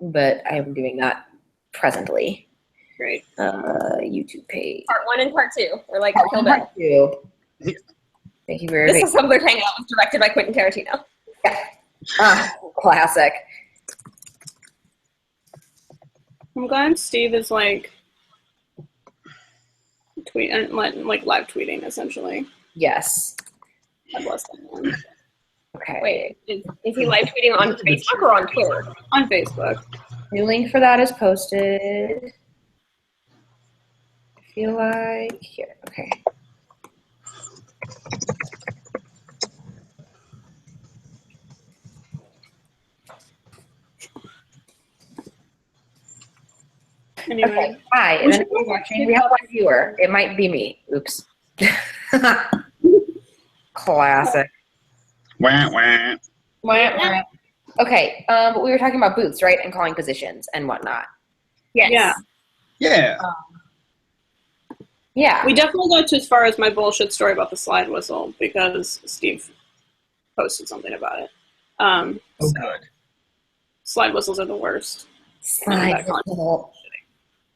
but I am doing that presently. Great. YouTube page. Part 1 and Part 2. We're like Kill Bill. Part 2. Thank you very much. This is SMblr Hangout was directed by Quentin Tarantino. Yeah. Classic. I'm glad Steve is like like live tweeting essentially. Yes. God bless him. Okay. Wait, is he live tweeting on Facebook or on Twitter? On Facebook. New link for that is posted. I feel like here. Okay. Anyway. Okay. Hi. And then if you're watching, we have one viewer. It might be me. Oops. Classic. Wah, wah. Wah, wah. Okay. But we were talking about booths, right? And calling positions and whatnot. Yes. Yeah. Yeah. Yeah. We definitely got to as far as my bullshit story about the slide whistle because Steve posted something about it. Oh, good. Slide whistles are the worst. Slide whistle.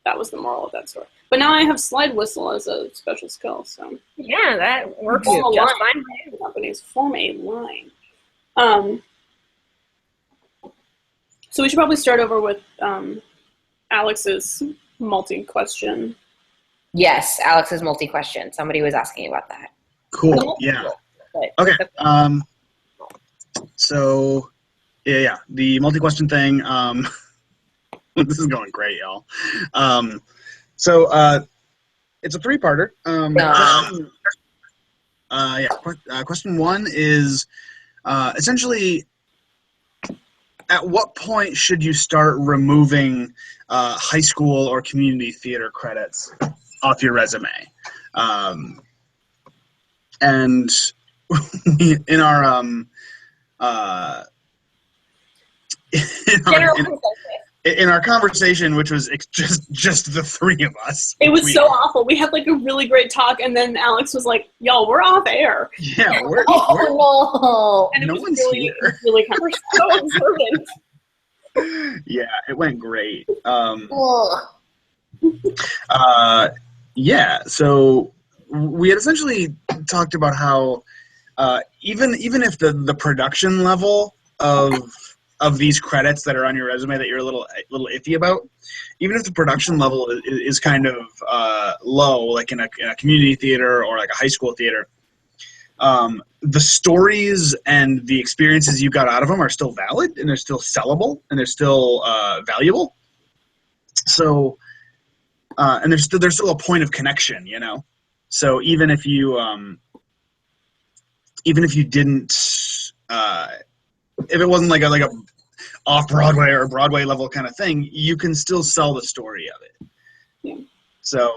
That was the moral of that story. But now I have slide whistle as a special skill, so Yeah, that works form a just line. fine. Companies form a line. So we should probably start over with Alex's multi-question. Yes, Alex's multi-question. Somebody was asking about that. Cool. Yeah. Okay. So, yeah. The multi-question thing. This is going great, y'all. So it's a three-parter. Question 1 is essentially, at what point should you start removing high school or community theater credits off your resume? And in our in our conversation, which was just the three of us. It was so awful. We had like a really great talk, and then Alex was like, "Y'all, we're off air." Yeah, no! And it No was one's really, here. really kind of so observant. Yeah, it went great. Ugh. Yeah, so we had essentially talked about how even if the production level of these credits that are on your resume that you're a little iffy about, even if the production level is kind of low, like in a community theater or like a high school theater, the stories and the experiences you got out of them are still valid, and they're still sellable, and they're still valuable. So, and there's still a point of connection, you know. So even if you didn't, if it wasn't like a off Broadway or Broadway level kind of thing, you can still sell the story of it. Yeah. So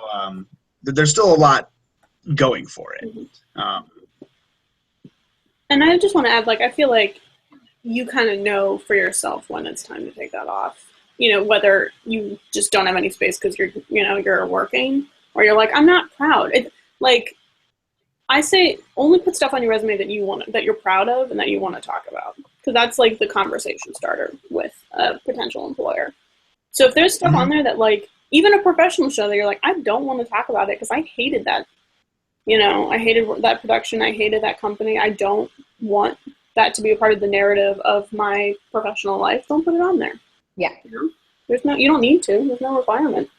there's still a lot going for it. Mm-hmm. And I just want to add, like, I feel like you kind of know for yourself when it's time to take that off. You know, whether you just don't have any space because you're working, or you're like, I'm not proud. Like, I say only put stuff on your resume that you're proud of and that you want to talk about, because that's like the conversation starter with a potential employer. So if there's stuff on there that, like, even a professional show that you're like, I don't want to talk about it because I hated that. You know, I hated that production. I hated that company. I don't want that to be a part of the narrative of my professional life. Don't put it on there. Yeah. You know? You don't need to. There's no requirement.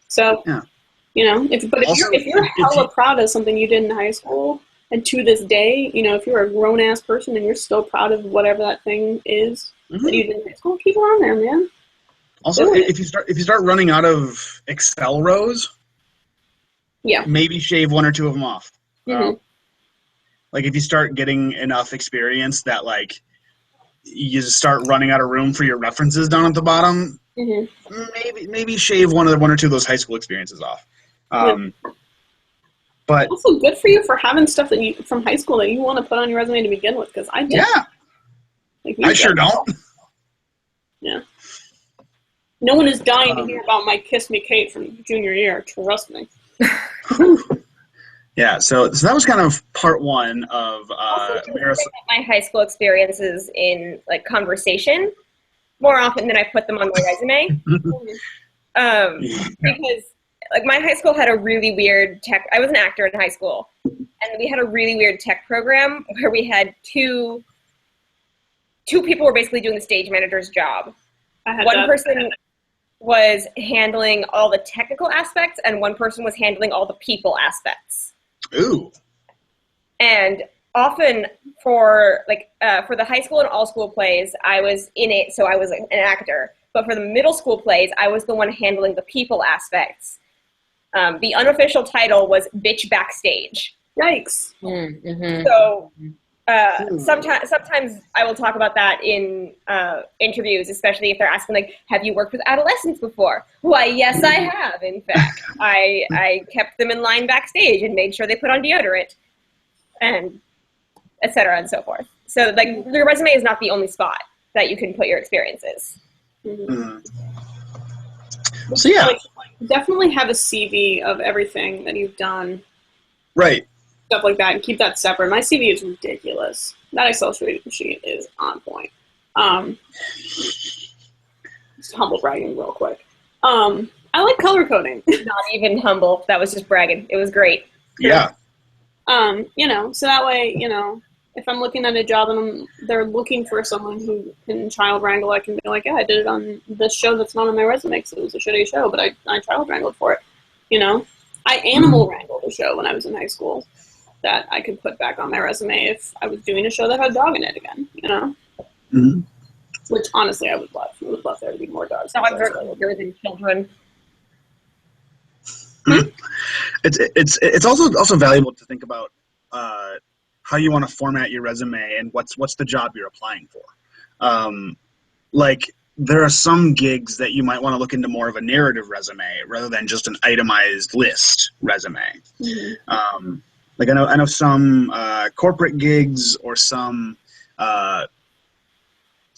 So, yeah. You know, if you're hella proud of something you did in high school, and to this day, you know, if you're a grown ass person and you're still proud of whatever that thing is that you did in high school, keep it on there, man. Also, if you start running out of Excel rows, yeah, maybe shave one or two of them off. Mm-hmm. Like if you start getting enough experience that like you just start running out of room for your references down at the bottom, maybe shave one or two of those high school experiences off. But also good for you for having stuff that you from high school that you want to put on your resume to begin with, because I did. Yeah, like, I sure don't. Yeah. No one is dying to hear about my Kiss Me Kate from junior year. Trust me. Yeah, so that was kind of part one of my high school experiences in like conversation. more often than I put them on my resume. Because like my high school had a really weird tech. I was an actor in high school, and we had a really weird tech program where we had two people were basically doing the stage manager's job. One person was handling all the technical aspects, and one person was handling all the people aspects. Ooh. And often for the high school and all school plays, I was in it, so I was an actor. But for the middle school plays, I was the one handling the people aspects. The unofficial title was bitch backstage. Yikes. Mm-hmm. So sometimes I will talk about that in interviews, especially if they're asking, like, have you worked with adolescents before? Why, yes, I have, in fact. I kept them in line backstage and made sure they put on deodorant, and et cetera and so forth. So, like, your resume is not the only spot that you can put your experiences. Mm. So, yeah. Like, definitely have a CV of everything that you've done. Right. Stuff like that, and keep that separate. My CV is ridiculous. That Excel sheet is on point. Just humble bragging real quick. I like color coding. Not even humble. That was just bragging. It was great. Yeah. So that way, if I'm looking at a job and they're looking for someone who can child wrangle, I can be like, yeah, I did it on this show that's not on my resume because it was a shitty show, but I child wrangled for it. I animal wrangled a show when I was in high school that I could put back on my resume if I was doing a show that had a dog in it again, Mm-hmm. Which honestly I would love. I would love there to be more dogs. Dogs are bigger than children. Mm-hmm. It's also valuable to think about how you want to format your resume and what's the job you're applying for. Like, there are some gigs that you might want to look into more of a narrative resume rather than just an itemized list resume. Mm-hmm. Like, I know some corporate gigs or some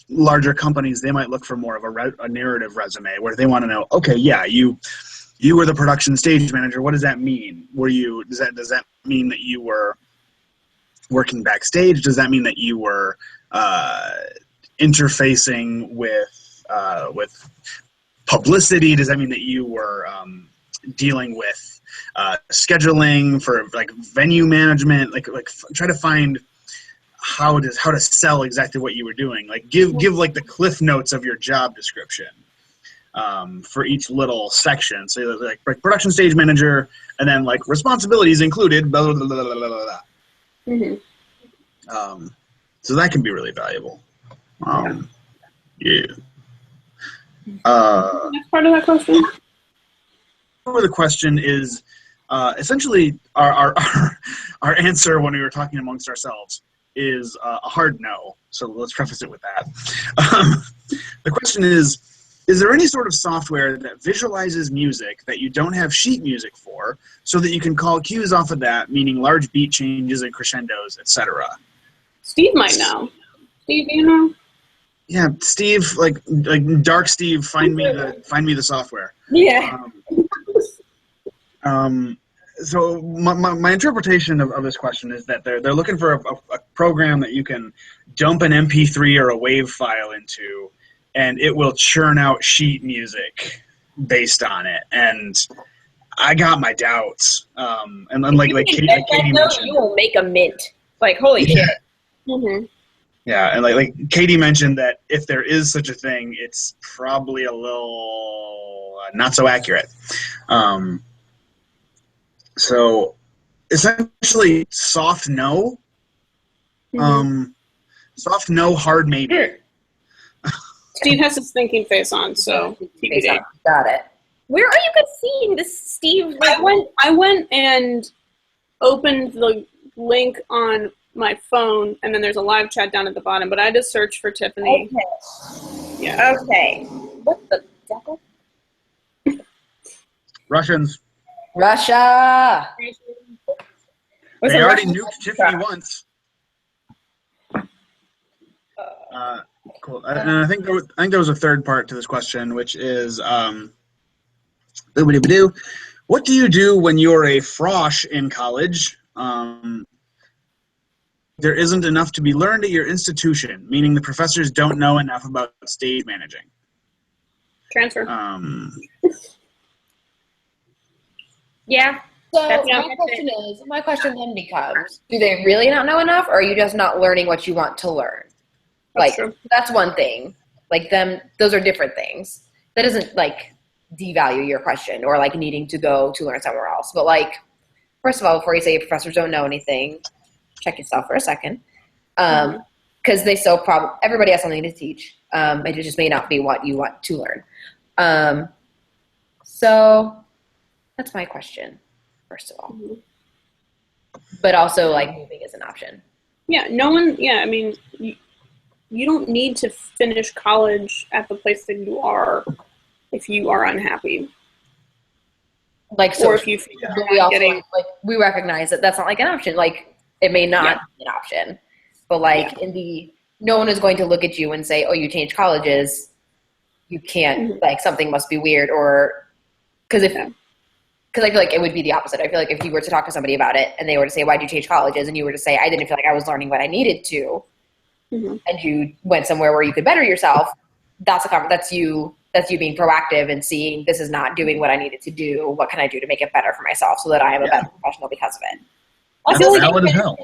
larger companies, they might look for more of a narrative resume where they want to know, okay, yeah, you were the production stage manager. What does that mean? Does that mean that you were working backstage? Does that mean that you were interfacing with publicity? Does that mean that you were dealing with scheduling for like venue management? Like try to find how to sell exactly what you were doing. Like give like the cliff notes of your job description for each little section. So like production stage manager, and then like responsibilities included. Blah blah blah blah blah blah. Blah. Mm-hmm. So that can be really valuable. Yeah. Next part of that question. The question is essentially our answer when we were talking amongst ourselves is a hard no. So let's preface it with that. The question is there any sort of software that visualizes music that you don't have sheet music for, so that you can call cues off of that, meaning large beat changes and crescendos, etc.? Steve might know. Steve, do you know? Yeah, Steve, like Dark Steve, find me the software. Yeah. So my interpretation of this question is that they're looking for a program that you can dump an MP3 or a WAV file into, and it will churn out sheet music based on it. And I got my doubts. And like Katie mentioned, you will make a mint. Like, holy shit. Mm-hmm. Yeah, and like Katie mentioned that if there is such a thing, it's probably a little not so accurate. So essentially, soft no. Soft no, hard maybe. Steve has his thinking face on, so TBD. Got it. Where are you guys seeing this, Steve? I went and opened the link on my phone, and then there's a live chat down at the bottom, but I just searched for Tiffany. Okay. Yeah. Okay. What the devil? Russians. Russia. Was They it already Russian? nuked Tiffany once. Cool. And I think there was a third part to this question, which is what do you do when you're a frosh in college? there isn't enough to be learned at your institution, meaning the professors don't know enough about stage managing. Transfer. Yeah. So That's my question then becomes, do they really not know enough, or are you just not learning what you want to learn? That's true. That's one thing. Like those are different things. That doesn't like devalue your question or like needing to go to learn somewhere else. But like, first of all, before you say professors don't know anything, check yourself for a second. Because they still everybody has something to teach. It just may not be what you want to learn. So that's my question, first of all. But also like moving is an option. Yeah, I mean, you don't need to finish college at the place that you are if you are unhappy. Like, so, or if you feel we also getting, like we recognize that that's not like an option. Like, it may not be an option, but like no one is going to look at you and say, "Oh, you changed colleges. You can't." Like, something must be weird, or because I feel like it would be the opposite. I feel like if you were to talk to somebody about it and they were to say, "Why'd you change colleges?" and you were to say, "I didn't feel like I was learning what I needed to," and you went somewhere where you could better yourself, that's you being proactive and seeing, this is not doing what I needed to do. What can I do to make it better for myself so that I am a better professional because of it? I feel like valid as hell.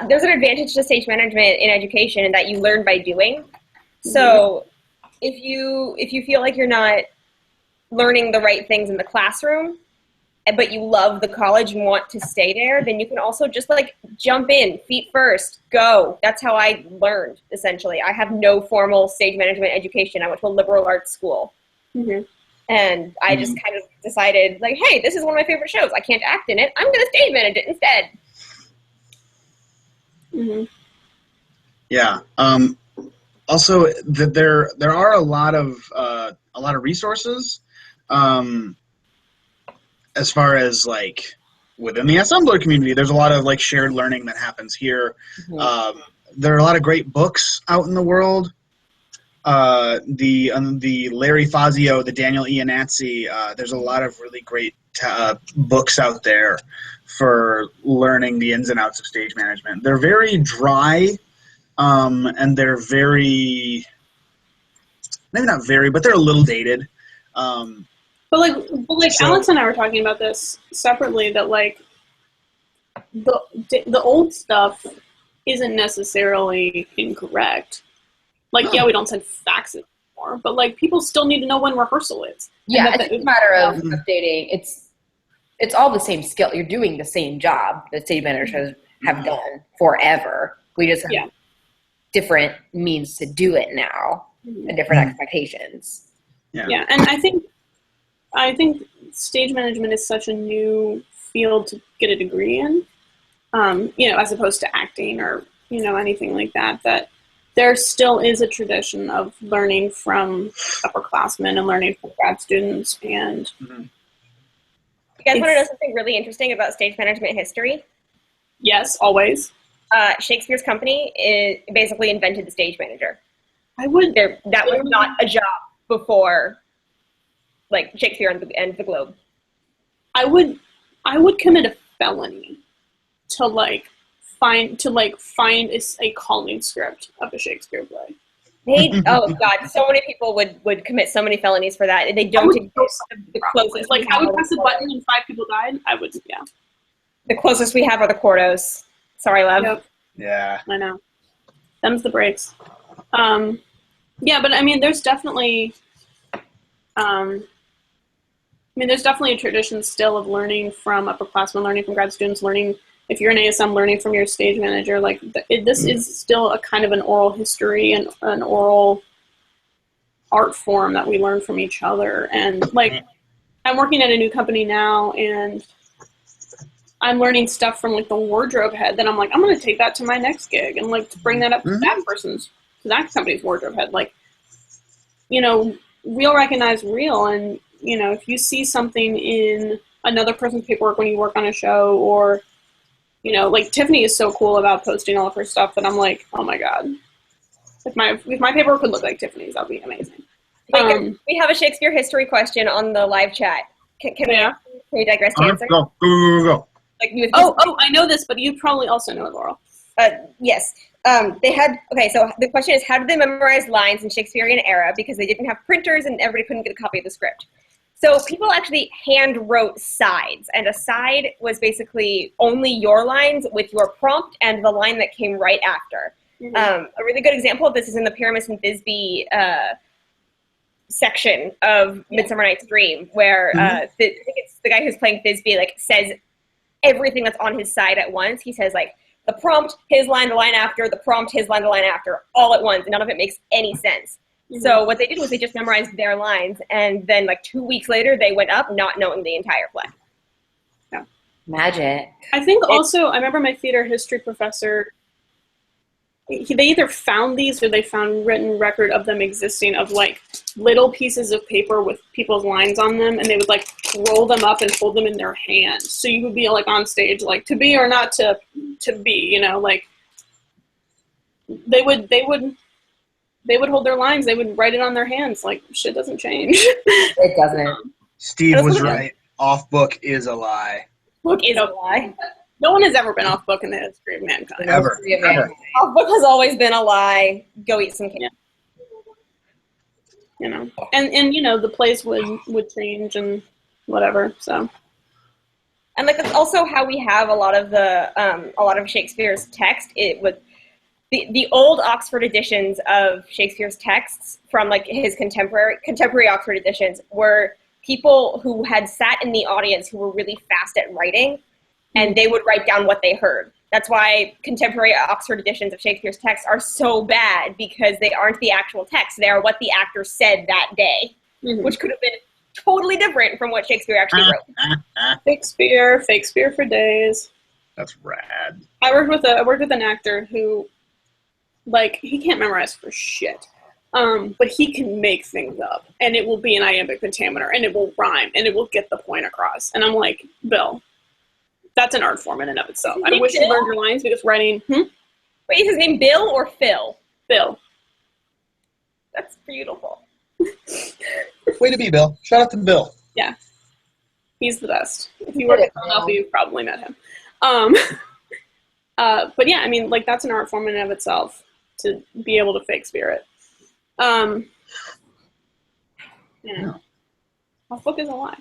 there's an advantage to stage management in education in that you learn by doing. So if you feel like you're not learning the right things in the classroom, but you love the college and want to stay there, then you can also just like jump in, feet first, go. That's how I learned, essentially. I have no formal stage management education. I went to a liberal arts school. And I just kind of decided, like, hey, this is one of my favorite shows. I can't act in it. I'm going to stage manage it instead. Yeah. Also, there are a lot of resources. As far as like within the SMblr community, there's a lot of like shared learning that happens here. There are a lot of great books out in the world. The Larry Fazio, the Daniel Iannazzi, there's a lot of really great books out there for learning the ins and outs of stage management. They're very dry, and they're very, maybe not very, but they're a little dated. But like Alex and I were talking about this separately, that like the old stuff isn't necessarily incorrect. Like, we don't send faxes anymore, but like people still need to know when rehearsal is. Yeah, it's a matter of updating. It's all the same skill. You're doing the same job that stage managers have done forever. We just have different means to do it now and different expectations. Yeah, and I think stage management is such a new field to get a degree in, as opposed to acting or, anything like that, that there still is a tradition of learning from upperclassmen and learning from grad students. And you guys want to know something really interesting about stage management history? Yes, always. Shakespeare's company basically invented the stage manager. That was not a job before, like, Shakespeare and the Globe. I would commit a felony to find a calling script of a Shakespeare play. Oh God, so many people would commit so many felonies for that. They don't exist. The closest, like, I would press a button and 5 people died. I would, The closest we have are the quartos. Sorry, love. Yep. Yeah. I know. Them's the breaks. But I mean, there's definitely, a tradition still of learning from upperclassmen, learning from grad students, learning, if you're an ASM, learning from your stage manager. Like, this is still a kind of an oral history and an oral art form that we learn from each other. And like, I'm working at a new company now, and I'm learning stuff from like the wardrobe head that I'm like, I'm going to take that to my next gig and like to bring that up to that company's wardrobe head. Like, real recognize real. And, if you see something in another person's paperwork when you work on a show, or, like Tiffany is so cool about posting all of her stuff that I'm like, oh my God, if my paperwork could look like Tiffany's, that'd be amazing. We have a Shakespeare history question on the live chat. Can we digress to answer? Go. like with Oh, I know this, but you probably also know it, Laurel. yes. They had, okay, so the question is, how did they memorize lines in Shakespearean era? Because they didn't have printers and everybody couldn't get a copy of the script. So people actually hand wrote sides, and a side was basically only your lines with your prompt and the line that came right after. A really good example of this is in the Pyramus and Thisbe section of Midsummer Night's Dream, where I think it's the guy who's playing Thisbe like says everything that's on his side at once. He says like the prompt, his line, the line after, the prompt, his line, the line after, all at once, and none of it makes any sense. So what they did was they just memorized their lines, and then like 2 weeks later they went up not knowing the entire play. Yeah. Magic. I think also, I remember my theater history professor, they either found these or they found written record of them existing, of like little pieces of paper with people's lines on them, and they would like roll them up and hold them in their hands. So you would be like on stage, like to be or not to be, you know, like they would hold their lines, they would write it on their hands, like shit doesn't change. It doesn't. Steve was right. Off book is a lie. Book is a lie. No one has ever been off book in the history of mankind. Ever. Off book has always been a lie. Go eat some cake. Yeah. You know, and you know, the plays would change and whatever. So, and like that's also how we have a lot of Shakespeare's text. It was the old Oxford editions of Shakespeare's texts from like his contemporary Oxford editions were people who had sat in the audience who were really fast at writing, and they would write down what they heard. That's why contemporary Oxford editions of Shakespeare's text are so bad, because they aren't the actual text. They are what the actor said that day, which could have been totally different from what Shakespeare actually wrote. Shakespeare for days. That's rad. I worked with an actor who, like, he can't memorize for shit. But he can make things up, and it will be an iambic pentameter, and it will rhyme, and it will get the point across. And I'm like, Bill, that's an art form in and of itself. I wish you learned your lines, because writing. Wait, is his name Bill or Phil? Bill. That's beautiful. Way to be, Bill. Shout out to Bill. Yeah, he's the best. If you work at Philadelphia, you've probably met him. But yeah, I mean, like, that's an art form in and of itself, to be able to fake spirit. Yeah. Off book is a lie.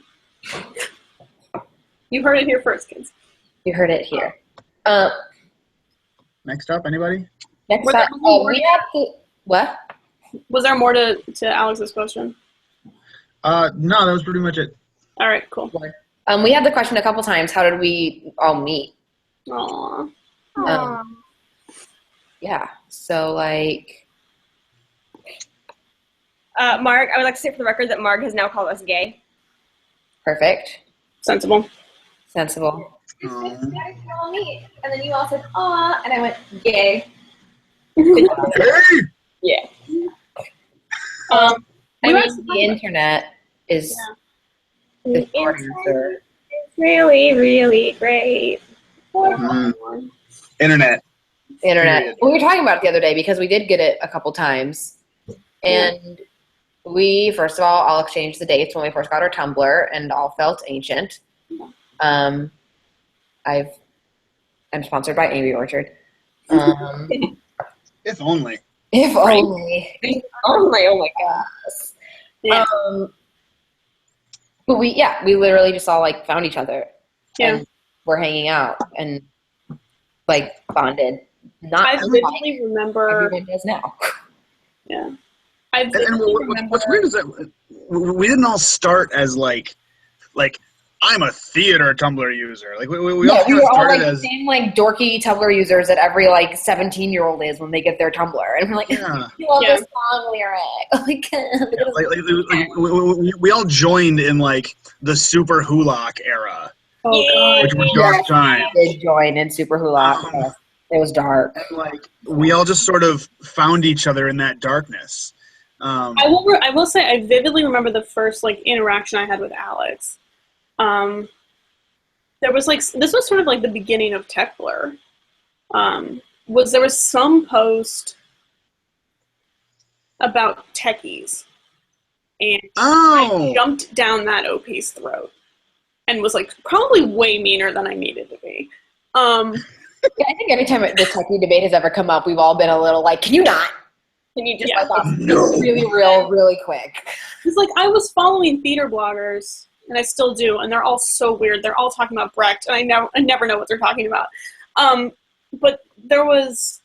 You heard it here first, kids. You heard it here. Next up, anybody? Next up, we have the what? Was there more to Alex's question? No, that was pretty much it. All right, cool. We had the question a couple times. How did we all meet? Aww. Yeah. So like. Marg, I would like to say for the record that Marg has now called us gay. Perfect. Sensible. And then you all said, "Aw," and I went, "Gay." Hey! Yeah. I mean, the internet is the short answer. Really, really great. Internet. Internet. We were talking about it the other day because we did get it a couple times, and we first of all exchanged the dates when we first got our Tumblr, and all felt ancient. I'm sponsored by Amy Orchard. If only. If only. Oh my gosh. Yeah. But we literally just all like found each other. Yeah. And we're hanging out and like bonded. I vividly remember. Everyone does now. Yeah. And what's weird is that we didn't all start as like I'm a theater Tumblr user. Like we all kind of started as the same like dorky Tumblr users that every like 17-year-old is when they get their Tumblr, and we're like, you love this song lyric. we all joined in like the Super Hulock era. Oh god, which was dark times. We did join in Super Hulock. It was dark. And, like we all just sort of found each other in that darkness. I will say I vividly remember the first like interaction I had with Alex. There was like, this was sort of like the beginning of TechBlur. There was some post about techies, and I jumped down that OP's throat. and was like probably way meaner than I needed to be. Yeah, I think anytime the techie debate has ever come up, we've all been a little like, can you not? Can you just really really quick? It's like I was following theater bloggers, and I still do, and they're all so weird. They're all talking about Brecht, and I never know what they're talking about. But there was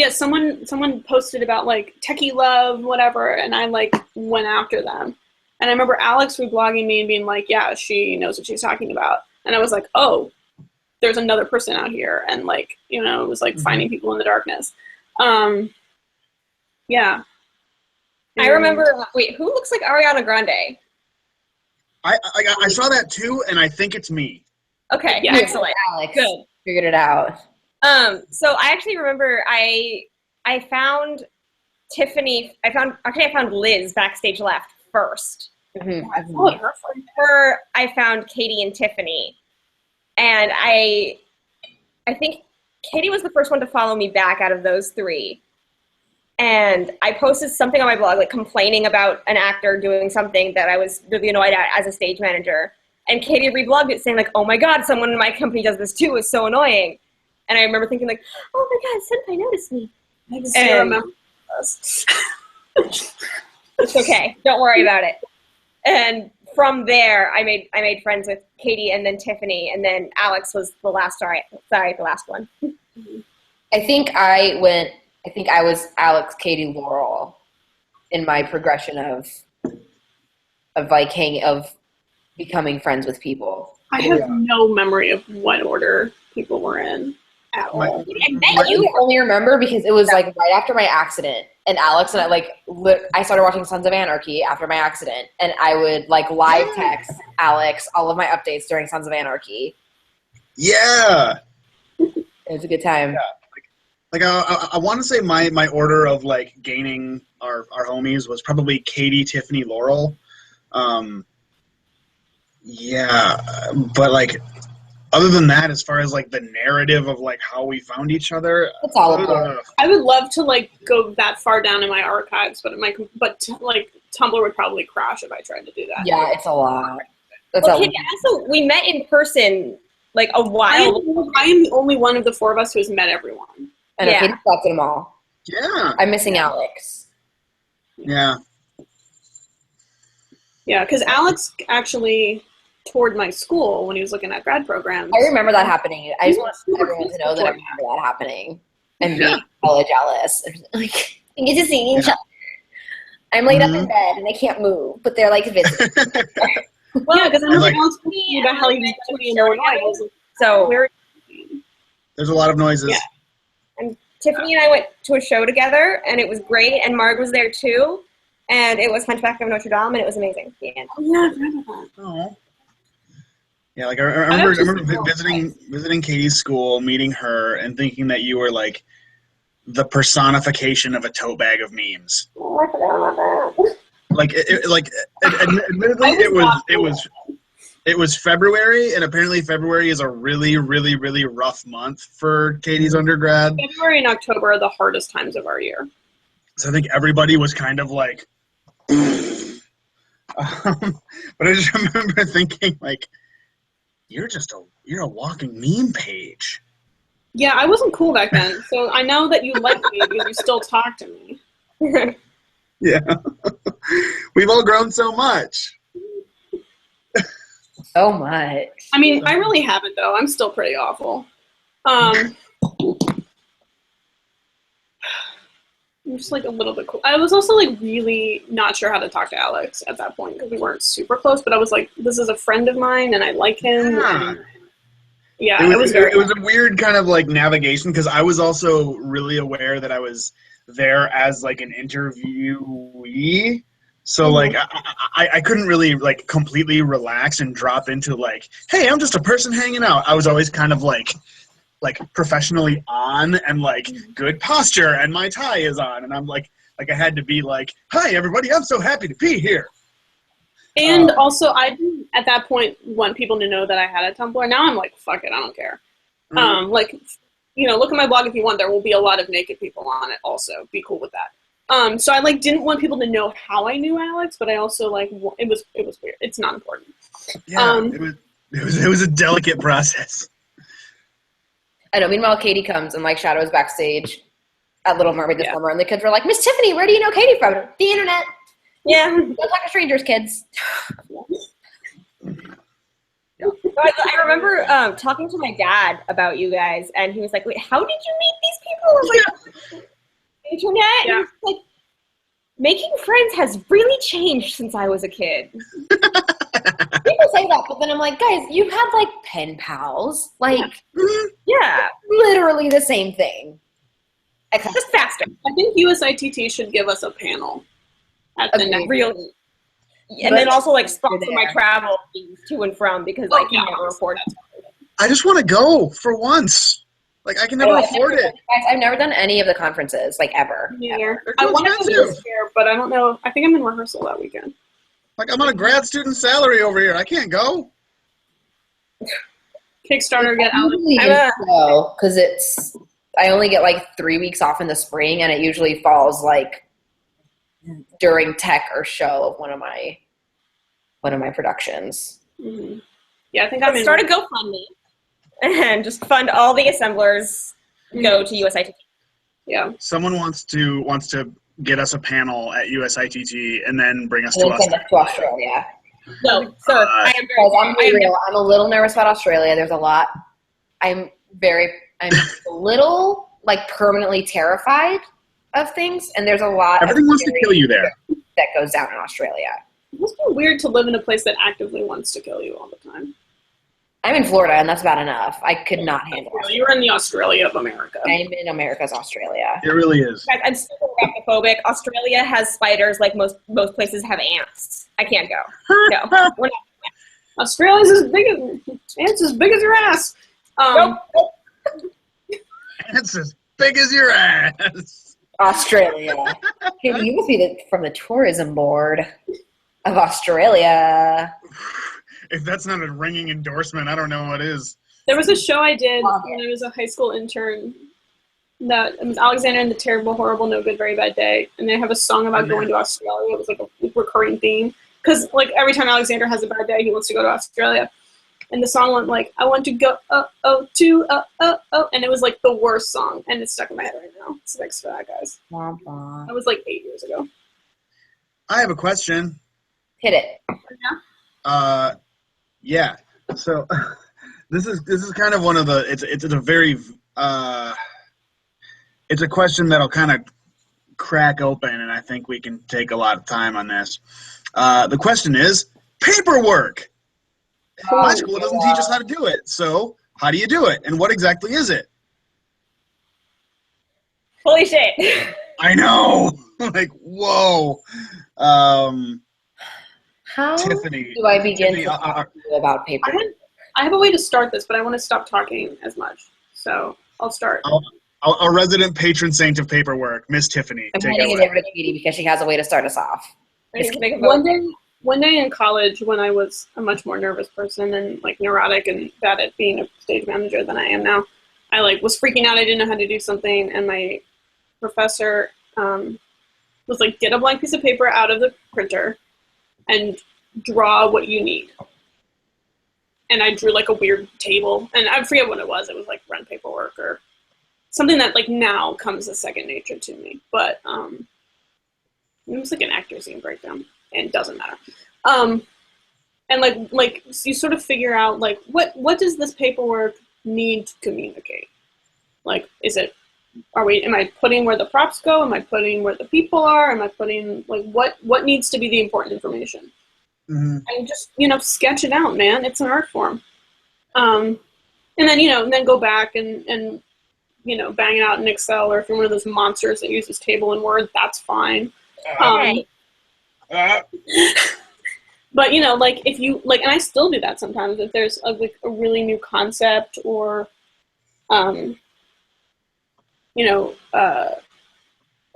someone posted about like techie love, whatever, and I like went after them. And I remember Alex reblogging me and being like, yeah, she knows what she's talking about. And I was like, oh, there's another person out here, and like, you know, it was like finding people in the darkness. Yeah. I remember. Wait, who looks like Ariana Grande? I saw that too, and I think it's me. Okay, Yeah. excellent. Alex, Good. figured it out. So I actually remember I found Tiffany. I found Liz backstage left first. Mm-hmm. I followed her for Her, I found Katie and Tiffany, and I think Katie was the first one to follow me back out of those three. And I posted something on my blog, like complaining about an actor doing something that I was really annoyed at as a stage manager. And Katie reblogged it saying like, oh my God, someone in my company does this too. It's so annoying. And I remember thinking like, oh my God, Senpai noticed me. I still remember this. It's okay. Don't worry about it. And from there, I made friends with Katie and then Tiffany, and then Alex was the last. Sorry, the last one. I think I was Alex, Katie, Laurel in my progression of becoming friends with people. I have no memory of what order people were in at all. I only remember because it was like right after my accident, and Alex and I started watching Sons of Anarchy after my accident, and I would like live text Alex all of my updates during Sons of Anarchy. Yeah. It was a good time. Yeah. Like I want to say my order of like gaining our homies was probably Katie, Tiffany, Laurel. Yeah, but like other than that, as far as like the narrative of like how we found each other, It's all about. I would love to like go that far down in my archives, but like Tumblr would probably crash if I tried to do that. Yeah, it's a lot. Katie, also, we met in person like a while. I am the only one of the four of us who has met everyone. I know, Katie talked to them all. Yeah. I'm missing Alex. Yeah. Yeah, because Alex actually toured my school when he was looking at grad programs. I remember that happening. I just want everyone to know that I remember that happening and being hella jealous. Like, we get to see each other. I'm laid up in bed and I can't move, but they're like visiting. Well, yeah, because I remember like, Alex talking about how he was in Illinois. So there's a lot of noises. Yeah. And Tiffany and I went to a show together, and it was great. And Marg was there too, and it was Hunchback of Notre Dame, and it was amazing. Oh yeah, I remember that. Oh. Yeah, like I remember visiting Katie's school, meeting her, and thinking that you were like the personification of a tote bag of memes. Oh, I forgot about that. Like admittedly, it was February, and apparently February is a really, really, really rough month for Katie's undergrad. February and October are the hardest times of our year. So I think everybody was kind of like, but I just remember thinking like, you're a walking meme page. Yeah, I wasn't cool back then, so I know that you like me because you still talk to me. Yeah, we've all grown so much. So much. I mean, I really haven't though. I'm still pretty awful. I'm just like a little bit cool. I was also like really not sure how to talk to Alex at that point because we weren't super close. But I was like, this is a friend of mine, and I like him. Yeah. And, it was a weird kind of like navigation because I was also really aware that I was there as like an interviewee. So like I couldn't really like completely relax and drop into like, hey, I'm just a person hanging out. I was always kind of like professionally on and like good posture and my tie is on and I'm like I had to be like, hi everybody, I'm so happy to be here. And also I didn't at that point want people to know that I had a Tumblr. Now I'm like, fuck it, I don't care. Like, you know, look at my blog if you want. There will be a lot of naked people on it also. Be cool with that. So I like didn't want people to know how I knew Alex, but I also like it was weird. It's not important. Yeah, it was a delicate process. I know. Meanwhile, Katie comes and like shadows backstage at Little Mermaid this summer, and the kids were like, "Miss Tiffany, where do you know Katie from?" The internet. Yeah. Don't talk to strangers, kids. I remember talking to my dad about you guys, and he was like, "Wait, how did you meet these people?" I was like, "Internet." Yeah. And he was like, making friends has really changed since I was a kid. People say that, but then I'm like, guys, you've had like pen pals, like Yeah, literally the same thing. it's just faster. I think USITT should give us a panel at the next. Really. And then also like sponsor my travel to and from because I can never afford it. I just want to go for once. Like, I can never afford it. Guys, I've never done any of the conferences, like ever. Neither. They're I too want to go expensive. this year, but I don't know. I think I'm in rehearsal that weekend. Like, I'm on a grad student salary over here. I can't go. Kickstarter, get out. Because I only get like 3 weeks off in the spring, and it usually falls like during tech or show of one of my productions. Mm-hmm. Yeah, I think I'm in. Start a GoFundMe and just fund all the assemblers. Go to USITT. Yeah. Someone wants to get us a panel at USITT and then bring us And to then send us to Australia. No, sir. I am Guys, I'm very. real. I'm a little nervous about Australia. There's a lot. I'm a little like permanently terrified of things, and there's a lot. Everything wants to kill you there. That goes down in Australia. It must be weird to live in a place that actively wants to kill you all the time. I'm in Florida, and that's bad enough. I could not handle it. You're in the Australia of America. I'm in America's Australia. It really is. Guys, I'm super arachnophobic. Australia has spiders like most places have ants. I can't go. No, we're not. Australia's as big as your ass. Nope. It's as big as your ass. Australia. Katie, you must be from the tourism board of Australia. If that's not a ringing endorsement, I don't know what is. There was a show I did when I was a high school intern. That it was Alexander and the Terrible, Horrible, No Good, Very Bad Day, and they have a song about going to Australia. It was like a recurring theme because like every time Alexander has a bad day, he wants to go to Australia. And the song went like, I want to go, and it was like the worst song, and it's stuck in my head right now. So thanks for that, guys. That was like 8 years ago. I have a question. Hit it. Yeah. So this is kind of one of the it's a very it's a question that'll kind of crack open, and I think we can take a lot of time on this. The question is paperwork. My school doesn't teach us how to do it. So how do you do it? And what exactly is it? Holy shit. I know. Like, whoa. How Tiffany, do I begin Tiffany, to talk to you about paper? I have a way to start this, but I want to stop talking as much. So I'll start. Our resident patron saint of paperwork, Miss Tiffany. I'm Take handing it it away. over to Katie because she has a way to start us off. I need to make a vote. One day in college, when I was a much more nervous person and like neurotic and bad at being a stage manager than I am now, I like was freaking out. I didn't know how to do something, and my professor was like, "Get a blank piece of paper out of the printer and draw what you need." And I drew like a weird table, and I forget what it was. It was like rent paperwork or something that like now comes as second nature to me. But it was like an actor scene breakdown, and it doesn't matter. And like so you sort of figure out like what does this paperwork need to communicate? Like, am I putting where the props go? Am I putting where the people are? Am I putting like what needs to be the important information? Mm-hmm. And just, sketch it out, man. It's an art form. And then, and then go back and bang it out in Excel, or if you're one of those monsters that uses table and Word, that's fine. But, like if you, like, and I still do that sometimes, if there's a really new concept or,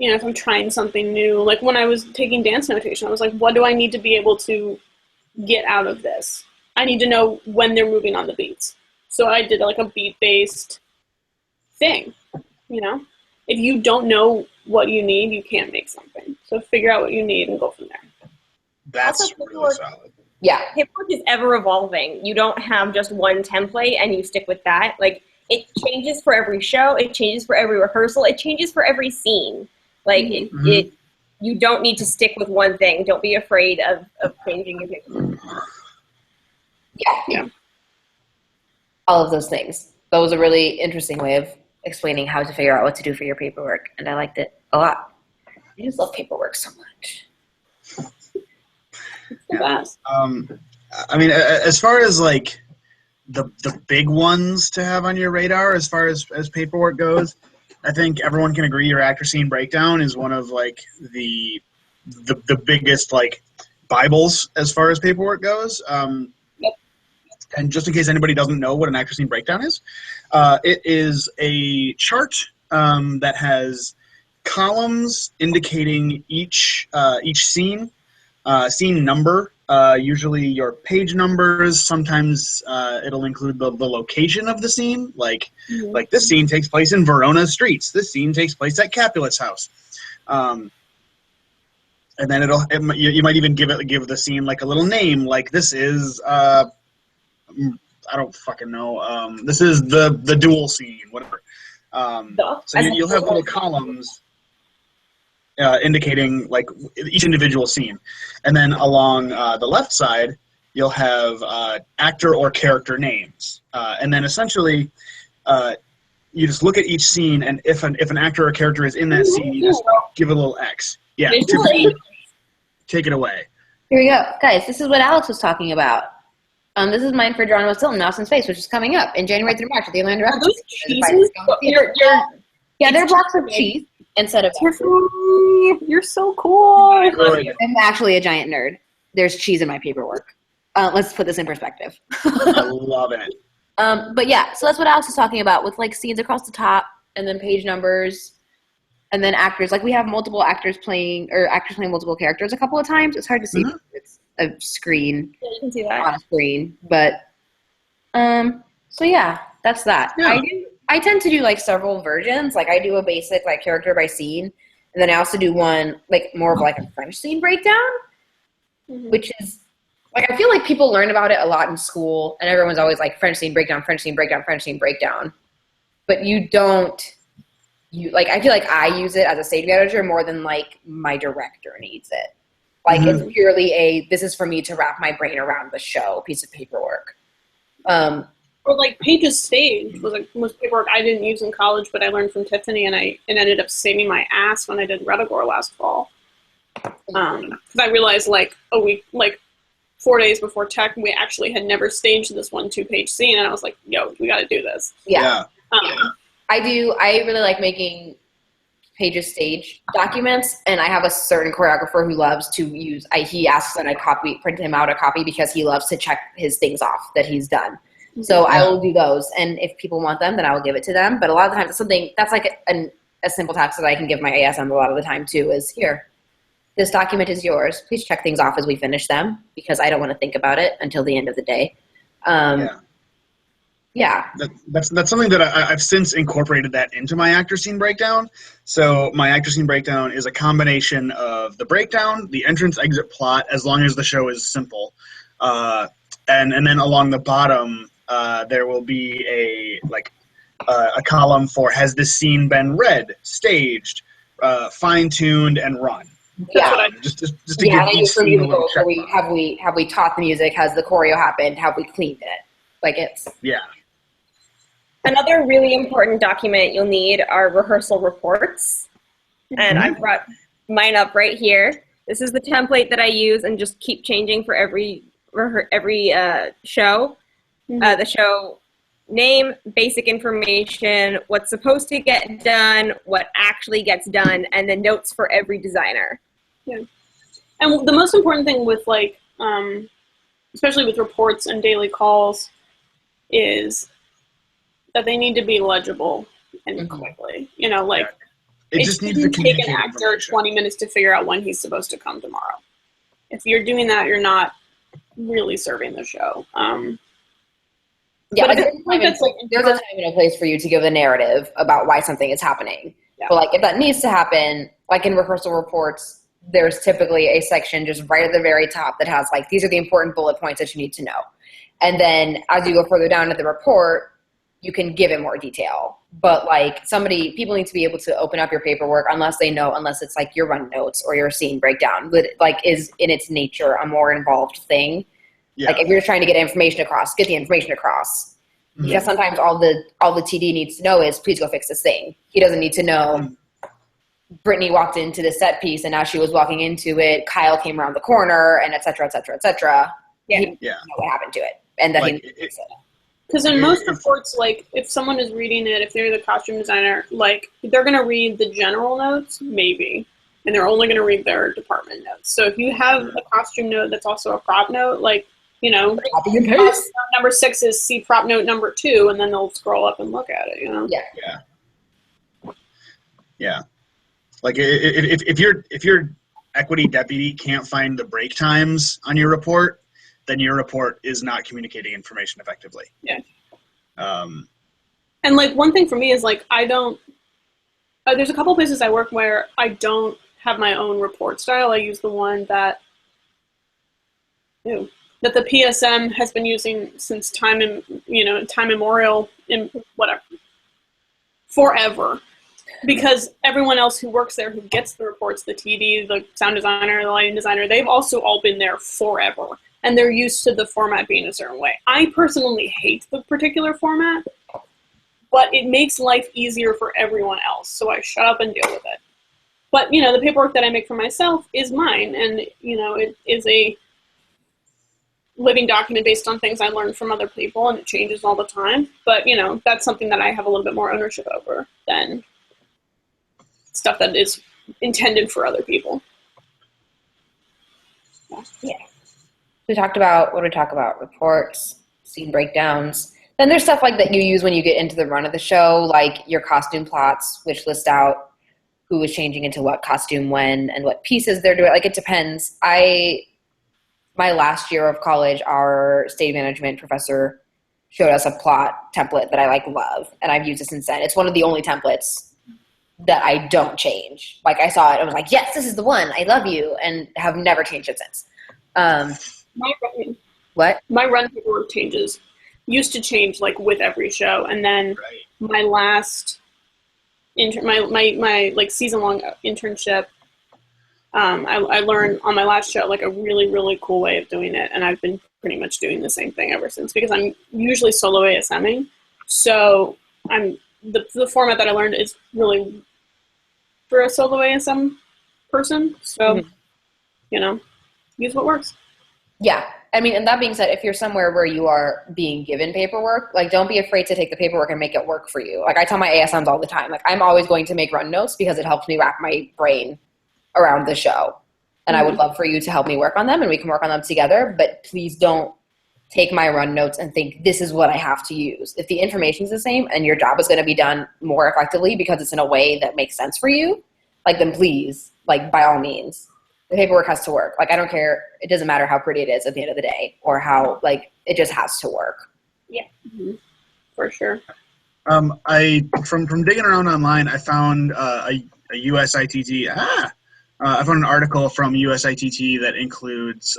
if I'm trying something new, like when I was taking dance notation, I was like, what do I need to be able to get out of this? I need to know when they're moving on the beats. So I did like a beat-based thing, if you don't know what you need, you can't make something. So figure out what you need and go from there. That's Also, really solid. Yeah. Paperwork is ever evolving. You don't have just one template and you stick with that. Like, it changes for every show. It changes for every rehearsal. It changes for every scene. Like, you don't need to stick with one thing. Don't be afraid of changing your paperwork. Yeah. All of those things. That was a really interesting way of explaining how to figure out what to do for your paperwork, and I liked it a lot. I just love paperwork so much. It's the best. I mean, as far as like the big ones to have on your radar, as far as paperwork goes, I think everyone can agree your actor scene breakdown is one of like the biggest like Bibles as far as paperwork goes. And just in case anybody doesn't know what an actor scene breakdown is, it is a chart that has columns indicating each scene, scene number, usually your page numbers. Sometimes it'll include the location of the scene, like this scene takes place in Verona streets. This scene takes place at Capulet's house. And then you might even give the scene like a little name, like this is I don't fucking know. This is the duel scene, whatever. So you'll have little columns indicating like each individual scene, and then along the left side you'll have actor or character names, and then essentially you just look at each scene, and if an actor or character is in that scene, you just give it a little X. Yeah, take it away. Here we go, guys. This is what Alex was talking about. This is mine for Geronimo Stilton, Mouse in Space, which is coming up in January through March at the Orlando Rapid. Those cheeses? Yeah, they're blocks of cheese instead of. You're so cool. I'm actually a giant nerd. There's cheese in my paperwork. Let's put this in perspective. I love it. But yeah, so that's what Alex is talking about with like scenes across the top and then page numbers and then actors. Like we have multiple actors playing multiple characters a couple of times. It's hard to see. It's a screen. Yeah, you can see that on a screen. But so yeah, that's that. Yeah. I tend to do like several versions. Like I do a basic like character by scene, and then I also do one like more of like a French scene breakdown, which is like I feel like people learn about it a lot in school, and everyone's always like French scene breakdown, French scene breakdown, French scene breakdown. But you don't. Like I feel like I use it as a stage manager more than like my director needs it. Like it's purely this is for me to wrap my brain around the show piece of paperwork. Or like Paige's stage was paperwork I didn't use in college, but I learned from Tiffany, and it ended up saving my ass when I did Redagore last fall. Because I realized like a week, like 4 days before tech, we actually had never staged this 1 2-page scene, and I was like, "Yo, we got to do this." Yeah. I really like making Paige's stage documents, and I have a certain choreographer who loves to use. He asks that I print him out a copy because he loves to check his things off that he's done. So I will do those, and if people want them, then I will give it to them. But a lot of the times, it's something that's like a simple task that I can give my ASM a lot of the time too. Is here, this document is yours. Please check things off as we finish them because I don't want to think about it until the end of the day. Yeah. That's something that I've since incorporated that into my actor scene breakdown. So my actor scene breakdown is a combination of the breakdown, the entrance exit plot, as long as the show is simple, and then along the bottom there will be a column for has this scene been read, staged, fine-tuned, and run. Yeah. Just to give each scene a little check mark. Have we taught the music? Has the choreo happened? Have we cleaned it? Like it's Another really important document you'll need are rehearsal reports. And I brought mine up right here. This is the template that I use and just keep changing for every show. The show name, basic information, what's supposed to get done, what actually gets done, and then notes for every designer. Yeah. And the most important thing with like, especially with reports and daily calls, is that they need to be legible and quickly. You know, like it just needs to take an actor 20 minutes to figure out when he's supposed to come tomorrow. If you're doing that, you're not really serving the show. There's a time and a place for you to give a narrative about why something is happening. But like if that needs to happen, like in rehearsal reports, there's typically a section just right at the very top that has like, these are the important bullet points that you need to know. And then as you go further down to the report, you can give it more detail. But like people need to be able to open up your paperwork unless it's like your run notes or your scene breakdown, that like is in its nature a more involved thing. Yeah. Like if you're trying to get information across, get the information across. Mm-hmm. Because sometimes all the TD needs to know is, please go fix this thing. He doesn't need to know Brittany walked into the set piece and as she was walking into it, Kyle came around the corner and et cetera, et cetera, et cetera. Yeah. He didn't know what happened to it. And that like, because in most reports, like if someone is reading it, if they're the costume designer, like they're going to read the general notes, maybe, and they're only going to read their department notes. So if you have a costume note that's also a prop note, like, you know, number 6 is see prop note number 2, and then they'll scroll up and look at it, you know? Yeah. Like if your equity deputy can't find the break times on your report, then your report is not communicating information effectively. Yeah. And like one thing for me is like I don't. There's a couple places I work where I don't have my own report style. I use the one that the PSM has been using since time immemorial in whatever forever. Because everyone else who works there, who gets the reports, the TD, the sound designer, the lighting designer, they've also all been there forever. And they're used to the format being a certain way. I personally hate the particular format, but it makes life easier for everyone else. So I shut up and deal with it. But, you know, the paperwork that I make for myself is mine. And, you know, it is a living document based on things I learned from other people, and it changes all the time. But, you know, that's something that I have a little bit more ownership over than stuff that is intended for other people. Yeah. What do we talk about? Reports, scene breakdowns. Then there's stuff like that you use when you get into the run of the show, like your costume plots, which list out who is changing into what costume when and what pieces they're doing. Like it depends. My last year of college, our stage management professor showed us a plot template that I like love, and I've used it since then. It's one of the only templates that I don't change. Like I saw it, I was like, yes, this is the one. I love you, and have never changed it since. My run paperwork changes. Used to change like with every show, and then my last my like season long internship. I learned on my last show like a really, really cool way of doing it, and I've been pretty much doing the same thing ever since, because I'm usually solo ASMing. So the format that I learned is really for a solo ASM person. So, you know, use what works. Yeah. I mean, and that being said, if you're somewhere where you are being given paperwork, like don't be afraid to take the paperwork and make it work for you. Like I tell my ASMs all the time, like I'm always going to make run notes because it helps me wrap my brain around the show. And I would love for you to help me work on them, and we can work on them together, but please don't take my run notes and think this is what I have to use. If the information is the same and your job is going to be done more effectively because it's in a way that makes sense for you, like then please, like by all means, the paperwork has to work. Like I don't care. It doesn't matter how pretty it is at the end of the day, or how like it just has to work. Yeah, for sure. From digging around online, I found a USITT. I found an article from USITT that includes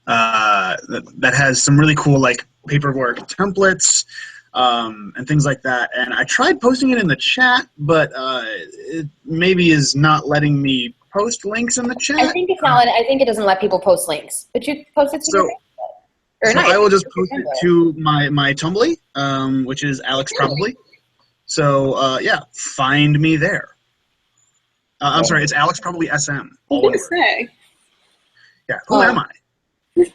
that has some really cool like paperwork templates and things like that. And I tried posting it in the chat, but it maybe is not letting me post links in the chat. I think it's not. I think it doesn't let people post links. But you post it to so I will just post it to my Tumblr, which is Alex Probably. So yeah, find me there. I'm sorry, it's Alex Probably SM. What did you say? Yeah, who am I?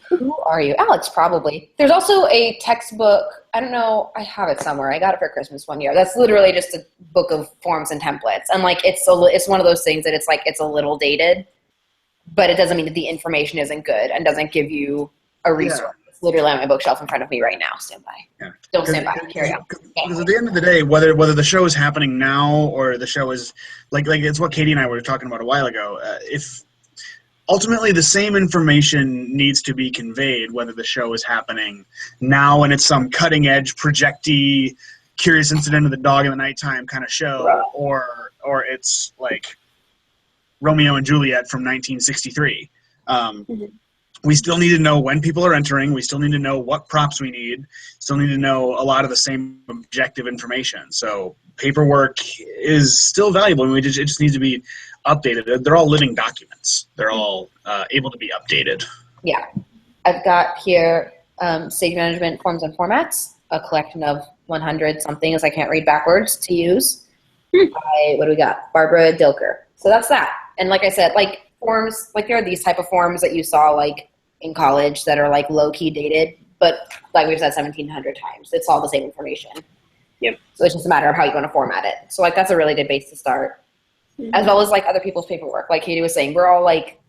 Who are you? Alex Probably. There's also a textbook. I don't know. I have it somewhere. I got it for Christmas one year. That's literally just a book of forms and templates. And like it's one of those things that it's like it's a little dated, but it doesn't mean that the information isn't good and doesn't give you a resource. Yeah. It's literally on my bookshelf in front of me right now. Stand by. Yeah. Don't stand by. Carry on. Because at the end of the day, whether the show is happening now or the show is like it's what Katie and I were talking about a while ago. If ultimately the same information needs to be conveyed, whether the show is happening now and it's some cutting edge projecty, Curious Incident of the Dog in the Nighttime kind of show, or it's like Romeo and Juliet from 1963. We still need to know when people are entering. We still need to know what props we need. Still need to know a lot of the same objective information. So paperwork is still valuable, and it just needs to be updated. They're all living documents. They're all able to be updated. Yeah. I've got here stage management forms and formats, a collection of 100 something, as I can't read backwards, to use. By, what do we got? Barbara Dilker. So that's that. And like I said, like forms, like there are these type of forms that you saw like in college that are like low-key dated, but like we've said 1,700 times, it's all the same information. Yep. So it's just a matter of how you want to format it. So like that's a really good base to start. As well as like other people's paperwork. Like Katie was saying, we're all like,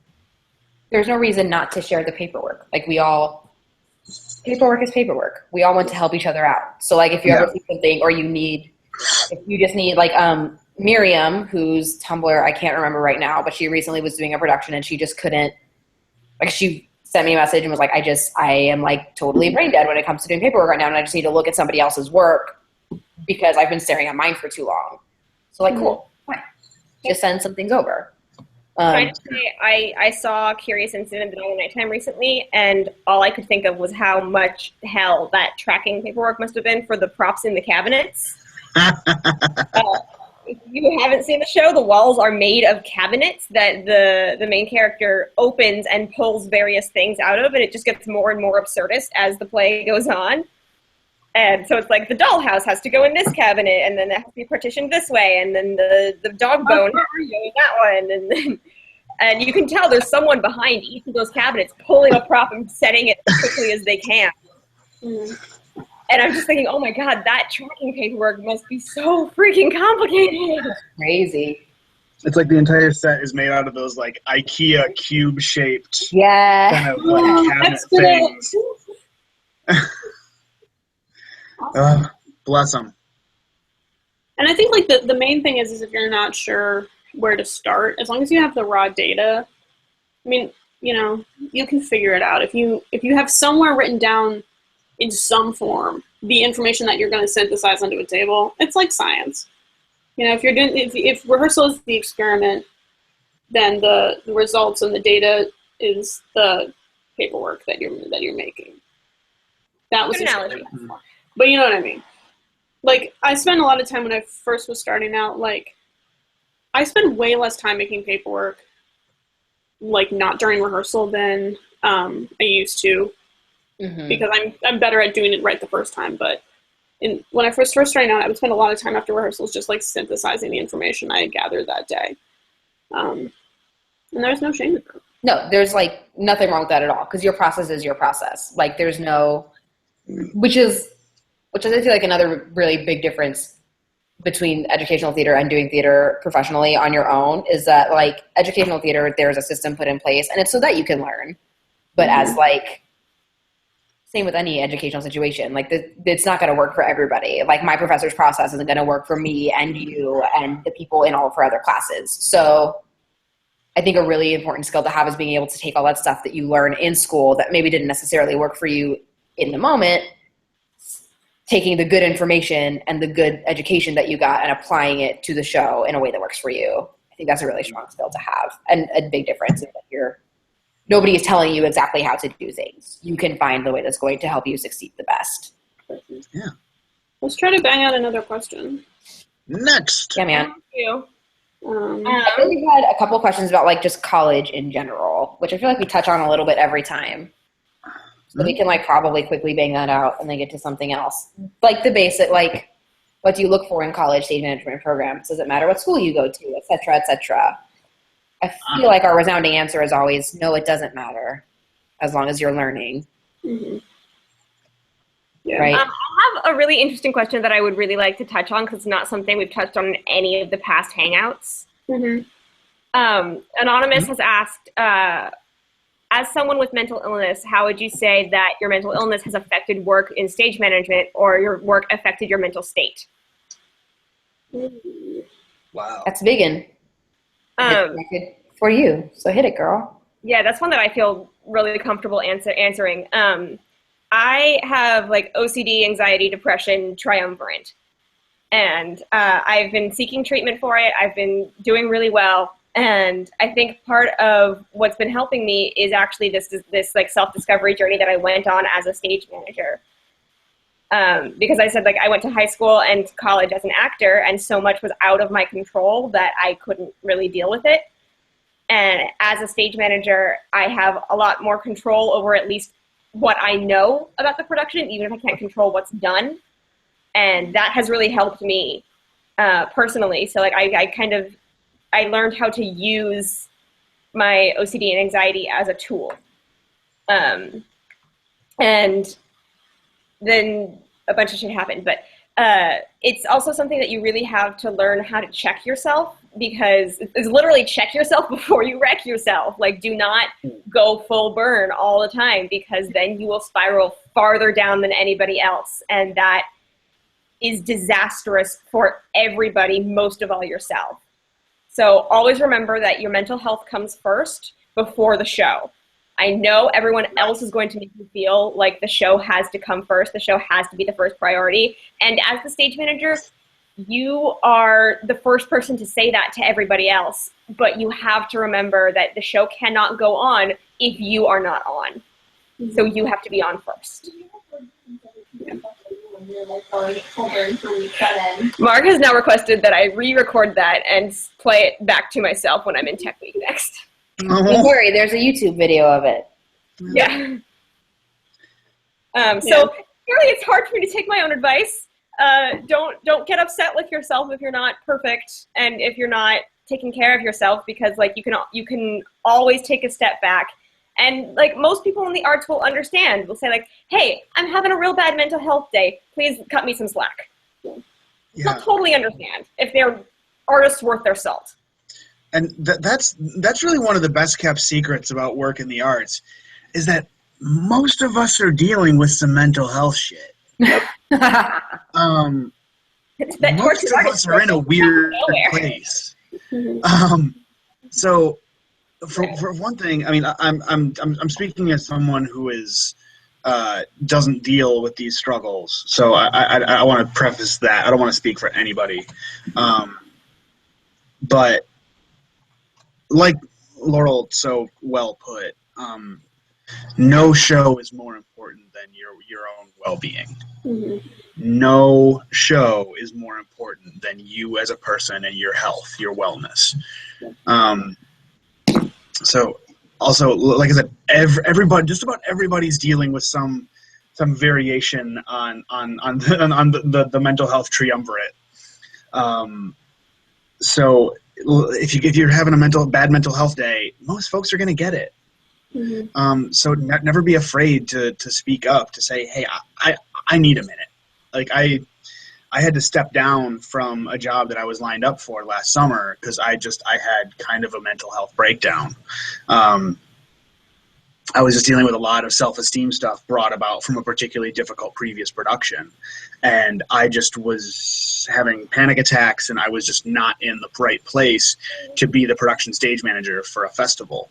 there's no reason not to share the paperwork. Like paperwork is paperwork. We all want to help each other out. So like if you ever see something, or if you just need like Miriam, whose Tumblr I can't remember right now, but she recently was doing a production and she just couldn't, like she sent me a message and was like, I am like totally brain dead when it comes to doing paperwork right now, and I just need to look at somebody else's work because I've been staring at mine for too long. So like, cool, fine. Just send some things over. I saw Curious Incident of the Dog in the Nighttime recently, and all I could think of was how much hell that tracking paperwork must have been for the props in the cabinets. If you haven't seen the show, the walls are made of cabinets that the main character opens and pulls various things out of, and it just gets more and more absurdist as the play goes on. And so it's like the dollhouse has to go in this cabinet, and then it has to be partitioned this way, and then the dog bone has to go in that one, and you can tell there's someone behind each of those cabinets pulling a prop and setting it as quickly as they can. And I'm just thinking, oh my god, that tracking paperwork must be so freaking complicated. Crazy. It's like the entire set is made out of those like IKEA cube-shaped kind of like cabinet things. Bless them. And I think like the main thing is if you're not sure where to start, as long as you have the raw data, I mean, you know, you can figure it out. If you have somewhere written down in some form the information that you're going to synthesize onto a table, it's like science. You know, if rehearsal is the experiment, then the results and the data is the paperwork that you're making. That was an analogy. But you know what I mean. Like, I spent a lot of time when I first was starting out, like, I spent way less time making paperwork, like, not during rehearsal than I used to, because I'm better at doing it right the first time. But when I first starting out, I would spend a lot of time after rehearsals just, like, synthesizing the information I had gathered that day. And there's no shame in that. No, there's, like, nothing wrong with that at all, because your process is your process. Like, there's no, which is I feel like another really big difference between educational theater and doing theater professionally on your own is that, like, educational theater, there's a system put in place, and it's so that you can learn. But as, like, same with any educational situation, like, it's not going to work for everybody. Like, my professor's process isn't going to work for me and you and the people in all of her other classes. So I think a really important skill to have is being able to take all that stuff that you learn in school that maybe didn't necessarily work for you in the moment, taking the good information and the good education that you got and applying it to the show in a way that works for you. I think that's a really strong skill to have. And a big difference is that nobody is telling you exactly how to do things. You can find the way that's going to help you succeed the best. Yeah. Let's try to bang out another question. Next. Yeah, man. Thank you. I think we've had a couple of questions about, like, just college in general, which I feel like we touch on a little bit every time. So we can, like, probably quickly bang that out and then get to something else. Like the basic, like, what do you look for in college stage management programs? Does it matter what school you go to, et cetera, et cetera? I feel like our resounding answer is always, no, it doesn't matter, as long as you're learning. Yeah. Right? I have a really interesting question that I would really like to touch on because it's not something we've touched on in any of the past Hangouts. Anonymous has asked, as someone with mental illness, how would you say that your mental illness has affected work in stage management, or your work affected your mental state? Wow. That's a big one. For you. So hit it, girl. Yeah, that's one that I feel really comfortable answering. I have, like, OCD, anxiety, depression, triumvirate. And I've been seeking treatment for it. I've been doing really well. And I think part of what's been helping me is actually this like self-discovery journey that I went on as a stage manager. Because I said, like, I went to high school and college as an actor, and so much was out of my control that I couldn't really deal with it. And as a stage manager, I have a lot more control over at least what I know about the production, even if I can't control what's done. And that has really helped me personally. So, like, I learned how to use my OCD and anxiety as a tool. And then a bunch of shit happened. But it's also something that you really have to learn how to check yourself, because it's literally check yourself before you wreck yourself. Like, do not go full burn all the time, because then you will spiral farther down than anybody else. And that is disastrous for everybody, most of all yourself. So always remember that your mental health comes first before the show. I know everyone else is going to make you feel like the show has to come first. The show has to be the first priority. And as the stage manager, you are the first person to say that to everybody else. But you have to remember that the show cannot go on if you are not on. So you have to be on first. Mark has now requested that I re-record that and play it back to myself when I'm in Tech Week next. Don't worry, there's a YouTube video of it. Yeah. So really, it's hard for me to take my own advice. Don't get upset with yourself if you're not perfect and if you're not taking care of yourself, because like you can always take a step back. And like most people in the arts will understand. They'll say like, "Hey, I'm having a real bad mental health day. Please cut me some slack." Yeah. They'll totally understand if they're artists worth their salt. And that's really one of the best kept secrets about work in the arts, is that most of us are dealing with some mental health shit. Most of us are in a weird place. So, for one thing, I mean, I'm speaking as someone who is doesn't deal with these struggles. So I want to preface that. I don't want to speak for anybody, but. Like Laurel so well put, no show is more important than your own well-being. Mm-hmm. No show is more important than you as a person and your health, your wellness. So also, like I said, everybody, just about everybody's dealing with some variation on the mental health triumvirate. So if you're having a bad mental health day, most folks are going to get it. Mm-hmm. So never be afraid to speak up, to say, "Hey, I need a minute." Like I had to step down from a job that I was lined up for last summer because I had kind of a mental health breakdown. I was just dealing with a lot of self-esteem stuff brought about from a particularly difficult previous production. And I just was having panic attacks, and I was just not in the right place to be the production stage manager for a festival.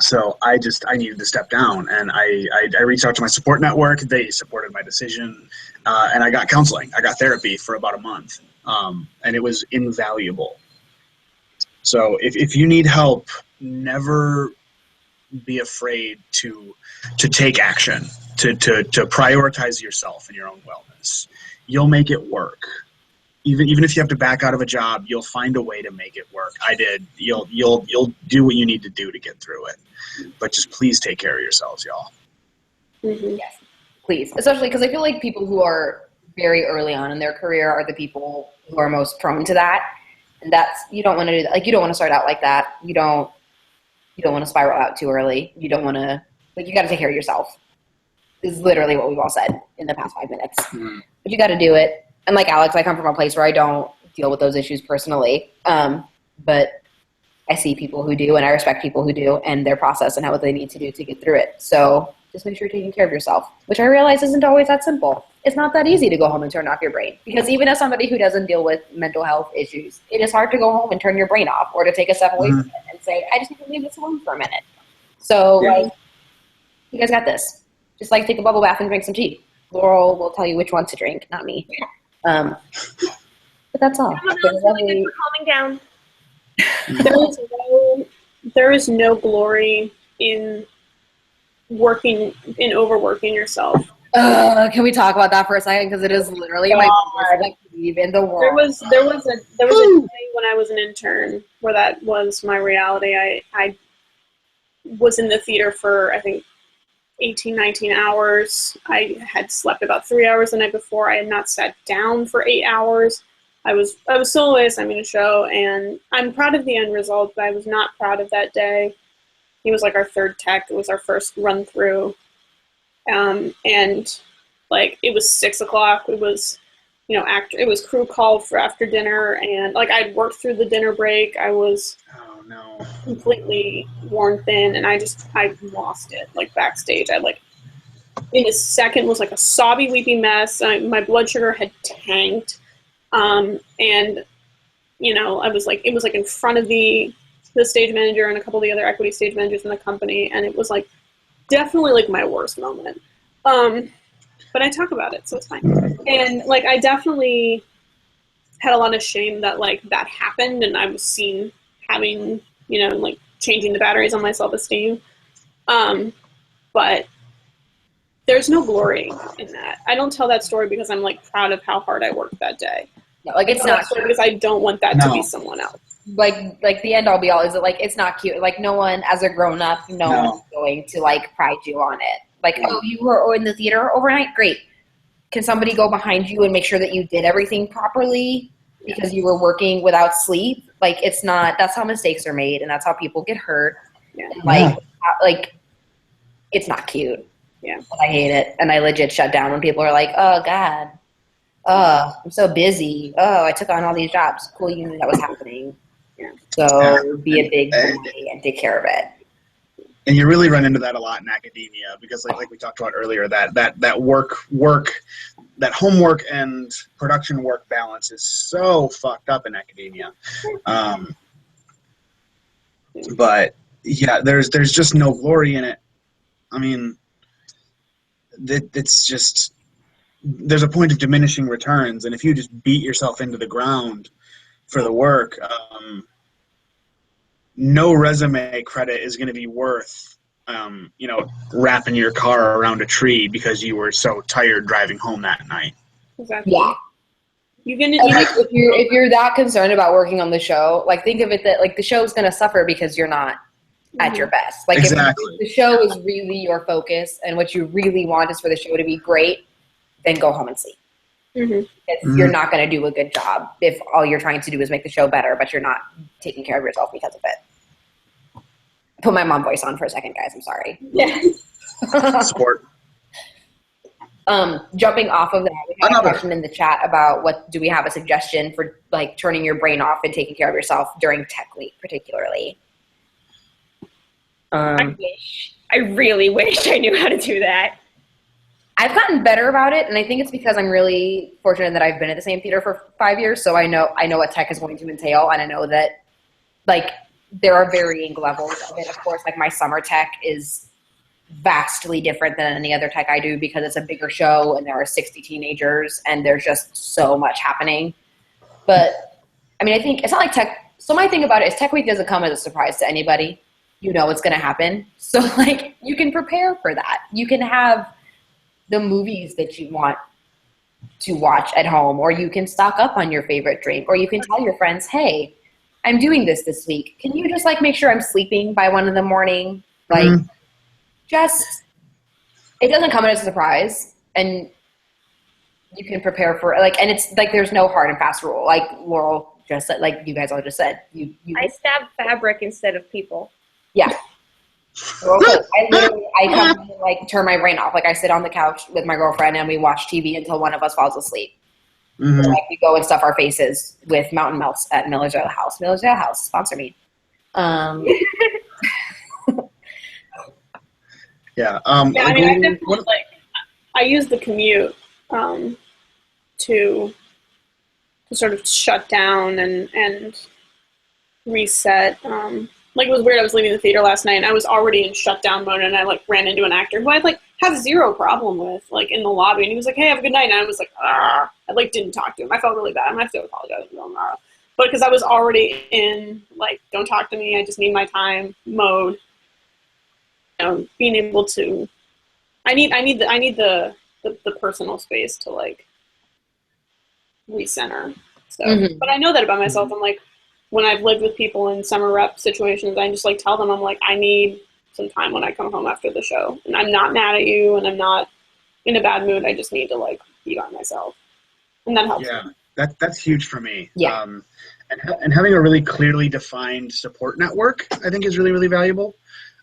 So I needed to step down, and I reached out to my support network. They supported my decision, and I got counseling. I got therapy for about a month, and it was invaluable. So if you need help, never be afraid to take action, to prioritize yourself and your own wellness. You'll make it work. Even if you have to back out of a job, you'll find a way to make it work. I did. You'll do what you need to do to get through it. But just please take care of yourselves, y'all. Mm-hmm. Yes, please. Especially because I feel like people who are very early on in their career are the people who are most prone to that. And you don't want to do that. Like, you don't want to start out like that. You don't want to spiral out too early. You don't want to, you got to take care of yourself. Is literally what we've all said in the past 5 minutes. Mm-hmm. But you got to do it. And like Alex, I come from a place where I don't deal with those issues personally. But I see people who do, and I respect people who do, and their process and what they need to do to get through it. So just make sure you're taking care of yourself, which I realize isn't always that simple. It's not that easy to go home and turn off your brain, because even as somebody who doesn't deal with mental health issues, it is hard to go home and turn your brain off, or to take a step away from it and say, I just need to leave this alone for a minute. So you guys got this. Just take a bubble bath and drink some tea. Laurel will tell you which one to drink, not me. But that's all. Really good for calming down. There is no glory in overworking yourself. Can we talk about that for a second? Because it is literally my biggest pet peeve in the world. There was a day when I was an intern where that was my reality. I was in the theater for, I think, 18, 19 hours. I had slept about 3 hours the night before. I had not sat down for 8 hours. I was soloist. I'm in a show, and I'm proud of the end result, but I was not proud of that day. He was like our third tech. It was our first run through. And like, it was 6 o'clock. It was, it was crew call for after dinner. And like, I'd worked through the dinner break. I was completely worn thin, and I lost it. Like, backstage, I in a second was like a sobby, weepy mess. My blood sugar had tanked. And I was like, it was like in front of the stage manager and a couple of the other equity stage managers in the company. And it was like, definitely like my worst moment. But I talk about it, so it's fine. And like, I definitely had a lot of shame that like that happened, and I was seen having, like changing the batteries on my self-esteem. But there's no glory in that. I don't tell that story because I'm like proud of how hard I worked that day. No, like, it's not because I don't want that to be someone else. Like the end all be all is that like, it's not cute. Like, no one as a grown up, no one's going to like pride you on it. Like, oh, you were in the theater overnight? Great. Can somebody go behind you and make sure that you did everything properly because you were working without sleep? Like, it's not, that's how mistakes are made, and that's how people get hurt. Yeah. And like, it's not cute. Yeah. I hate it. And I legit shut down when people are like, oh God, I'm so busy. Oh, I took on all these jobs. Cool, you knew that was happening. Yeah. So be a big boy and take care of it. And you really run into that a lot in academia because, like we talked about earlier, that work, that homework and production work balance is so fucked up in academia. But yeah, there's just no glory in it. I mean, it's just, there's a point of diminishing returns, and if you just beat yourself into the ground for the work, no resume credit is going to be worth, wrapping your car around a tree because you were so tired driving home that night. Exactly. Yeah. If you're that concerned about working on the show, like, think of it that like the show's going to suffer because you're not at your best. Like, exactly. If the show is really your focus and what you really want is for the show to be great, then go home and sleep. You're not going to do a good job if all you're trying to do is make the show better, but you're not taking care of yourself because of it. Put my mom voice on for a second, guys. I'm sorry. Yeah. Support. Jumping off of that, we had a question in the chat about do we have a suggestion for like turning your brain off and taking care of yourself during tech week, particularly? I really wish I knew how to do that. I've gotten better about it, and I think it's because I'm really fortunate that I've been at the same theater for 5 years, so I know what tech is going to entail, and I know that like there are varying levels of it. Of course, like my summer tech is vastly different than any other tech I do because it's a bigger show and there are 60 teenagers and there's just so much happening. But I mean, I think it's not like tech. So my thing about it is tech week doesn't come as a surprise to anybody. You know what's going to happen. So like you can prepare for that. You can have the movies that you want to watch at home, or you can stock up on your favorite drink, or you can tell your friends, hey, I'm doing this week. Can you just like make sure I'm sleeping by 1 a.m? Like just, it doesn't come as a surprise, and you can prepare for like, and it's like, there's no hard and fast rule. Like Laurel just said, like you guys all just said, I stab fabric instead of people. Yeah. I come and, like turn my brain off. Like I sit on the couch with my girlfriend and we watch TV until one of us falls asleep. So, like we go and stuff our faces with Mountain Melts at Miller's Ale House. Miller's Ale House, sponsor me. Yeah, I mean, I definitely I use the commute to sort of shut down and reset. Like it was weird. I was leaving the theater last night and I was already in shutdown mode, and I like ran into an actor who I like have zero problem with, like, in the lobby. And he was like, hey, have a good night. And I was like, ah. I, like, didn't talk to him. I felt really bad. I'm going to have to apologize to him tomorrow. But because I was already in, like, don't talk to me, I just need my time mode. You know, being able to, I need the personal space to, like, recenter. So, but I know that about myself. I'm like, when I've lived with people in summer rep situations, I just, like, tell them, I'm like, I need some time when I come home after the show, and I'm not mad at you, and I'm not in a bad mood. I just need to, like, be by myself, and that helps. Yeah, that's huge for me. Yeah. And having a really clearly defined support network, I think, is really, really valuable.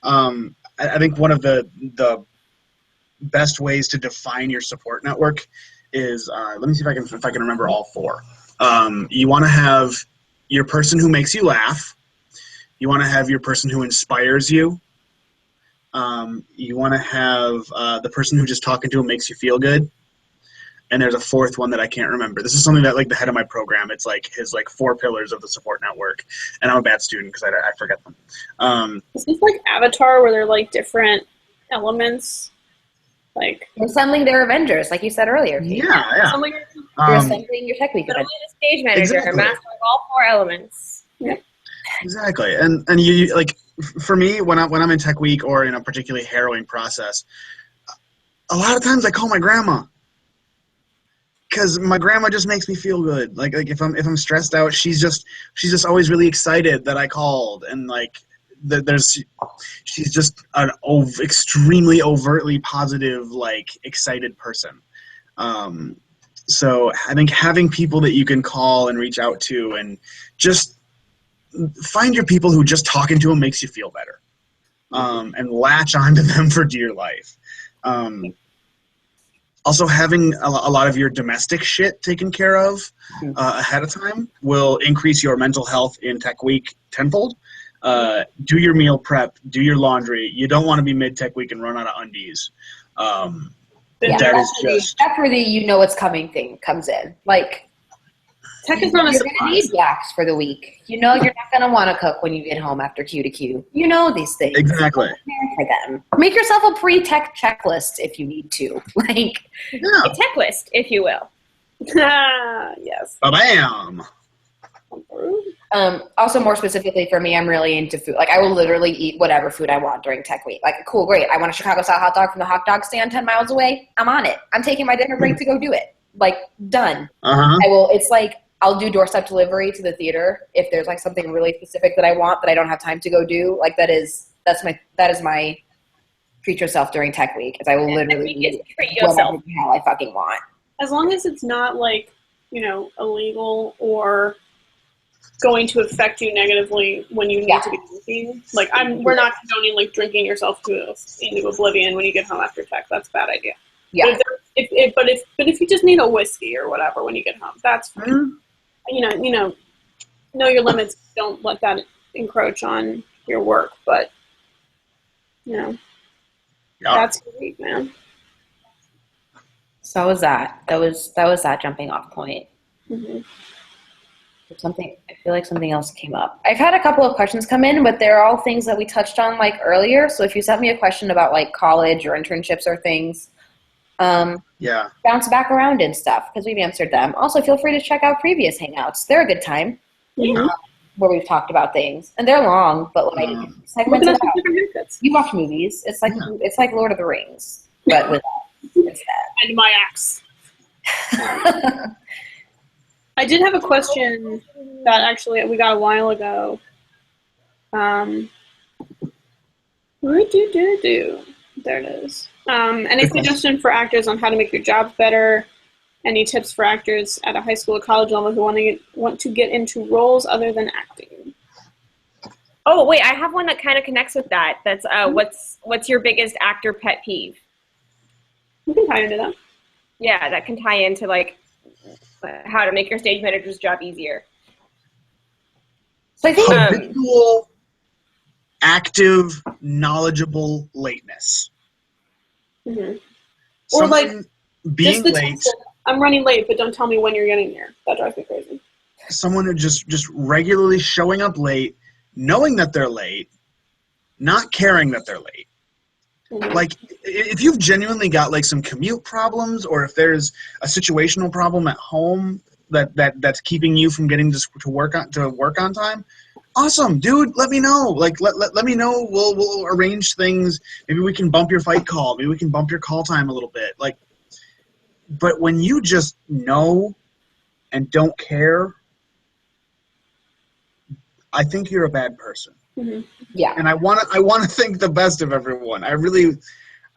I think one of the best ways to define your support network is, let me see if I can remember all four. You want to have your person who makes you laugh. You want to have your person who inspires you. You want to have the person who just talking to him makes you feel good. And there's a fourth one that I can't remember. This is something that, like, the head of my program, it's like his, like, 4 pillars of the support network. And I'm a bad student because I forget them. Is this like Avatar where they're, like, different elements? Like, You're assembling their Avengers, like you said earlier. Kate. Yeah. You're assembling your tech week But event. only the stage manager, Exactly. mastering all 4 elements. Exactly. And you, like, for me, when I'm in tech week or in a particularly harrowing process, a lot of times I call my grandma. Because my grandma just makes me feel good. Like if I'm stressed out, she's just always really excited that I called, and, like, she's just an extremely overtly positive, like, excited person. So I think having people that you can call and reach out to, and just find your people who just talking to them makes you feel better, and latch onto them for dear life. Also, having a lot of your domestic shit taken care of ahead of time will increase your mental health in tech week tenfold. Do your meal prep, do your laundry. You don't want to be mid-tech week and run out of undies. That's where the you know what's coming thing comes in. Like, tech is not a you're going to need surprise. blacks for the week. You know you're not going to want to cook when you get home after Q to Q. You know these things. Exactly. Prepare for them. Make yourself a pre-tech checklist if you need to. Like, Yeah. A tech list, if you will. Yes. Ba-bam. Also, more specifically for me, I'm really into food. Like, I will literally eat whatever food I want during tech week. Like, cool, great. I want a Chicago style hot dog from the hot dog stand 10 miles away. I'm on it. I'm taking my dinner break to go do it. Like, done. Uh-huh. I will. It's like, I'll do doorstep delivery to the theater if there's, like, something really specific that I want that I don't have time to go do. Like, that is my treat yourself during tech week. Is I will literally Treat do yourself. whatever the hell I fucking want. As long as it's not, like, you know, illegal or going to affect you negatively when you need to be drinking. Like, we're not condoning, like, drinking yourself into oblivion when you get home after tech. That's a bad idea. Yeah. But if you just need a whiskey or whatever when you get home, that's fine. Mm-hmm. Know your limits. Don't let that encroach on your work. But that's great, man. So was that. That was that jumping off point. Mm-hmm. I feel like something else came up. I've had a couple of questions come in, but they're all things that we touched on, like, earlier. So if you sent me a question about, like, college or internships or things, bounce back around and stuff, because we've answered them. Also, feel free to check out previous Hangouts. They're a good time. Where we've talked about things, and they're long, but, like, segments it out. You watch movies. It's like Lord of the Rings, but with instead. And my axe. I did have a question that actually we got a while ago. There it is. Any suggestion for actors on how to make your jobs better? Any tips for actors at a high school or college level who want to get into roles other than acting? Oh, wait, I have one that kind of connects with that. That's what's your biggest actor pet peeve? We can tie into that. Yeah, that can tie into, like, how to make your stage manager's job easier. So I think habitual, active, knowledgeable lateness. Mm-hmm. Or, like, being late. I'm running late, but don't tell me when you're getting there. That drives me crazy. Someone who just regularly showing up late, knowing that they're late, not caring that they're late. Like, if you've genuinely got like some commute problems, or if there's a situational problem at home that's keeping you from getting to work on time, awesome, dude. Let me know. Like, let me know. We'll arrange things. Maybe we can bump your fight call. Maybe we can bump your call time a little bit. Like, but when you just know and don't care, I think you're a bad person. Mm-hmm. Yeah. And I want to think the best of everyone. I really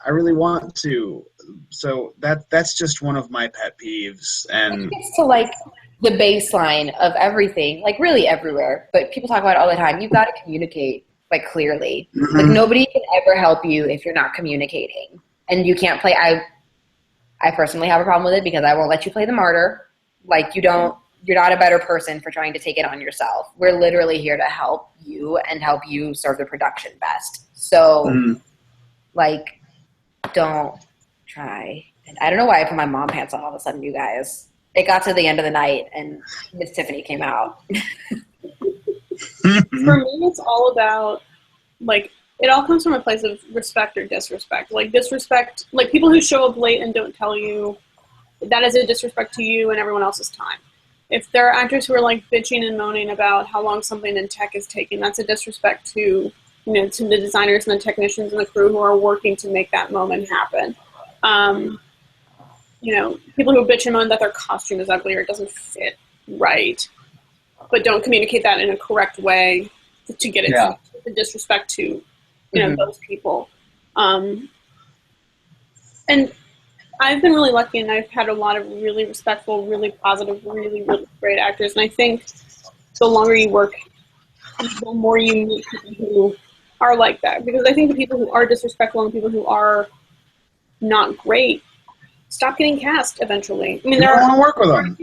want to. So that's just one of my pet peeves. And It's to like the baseline of everything, like really everywhere. But people talk about it all the time. You've got to communicate like clearly. Mm-hmm. Like nobody can ever help you if you're not communicating, and you can't play. I personally have a problem with it because I won't let you play the martyr. Like you're not a better person for trying to take it on yourself. We're literally here to help you and help you serve the production best. So, like, don't try. And I don't know why I put my mom pants on all of a sudden, you guys. It got to the end of the night, and Miss Tiffany came out. For me, it's all about, like, it all comes from a place of respect or disrespect. Like, disrespect, like, people who show up late and don't tell you, that is a disrespect to you and everyone else's time. If there are actors who are, like, bitching and moaning about how long something in tech is taking, that's a disrespect to, to the designers and the technicians and the crew who are working to make that moment happen. People who bitch and moan that their costume is ugly or it doesn't fit right, but don't communicate that in a correct way to get it to disrespect to, those people. And I've been really lucky, and I've had a lot of really respectful, really positive, really, really great actors. And I think the longer you work, the more you meet people who are like that. Because I think the people who are disrespectful and the people who are not great stop getting cast eventually. I mean, you don't want to work with them.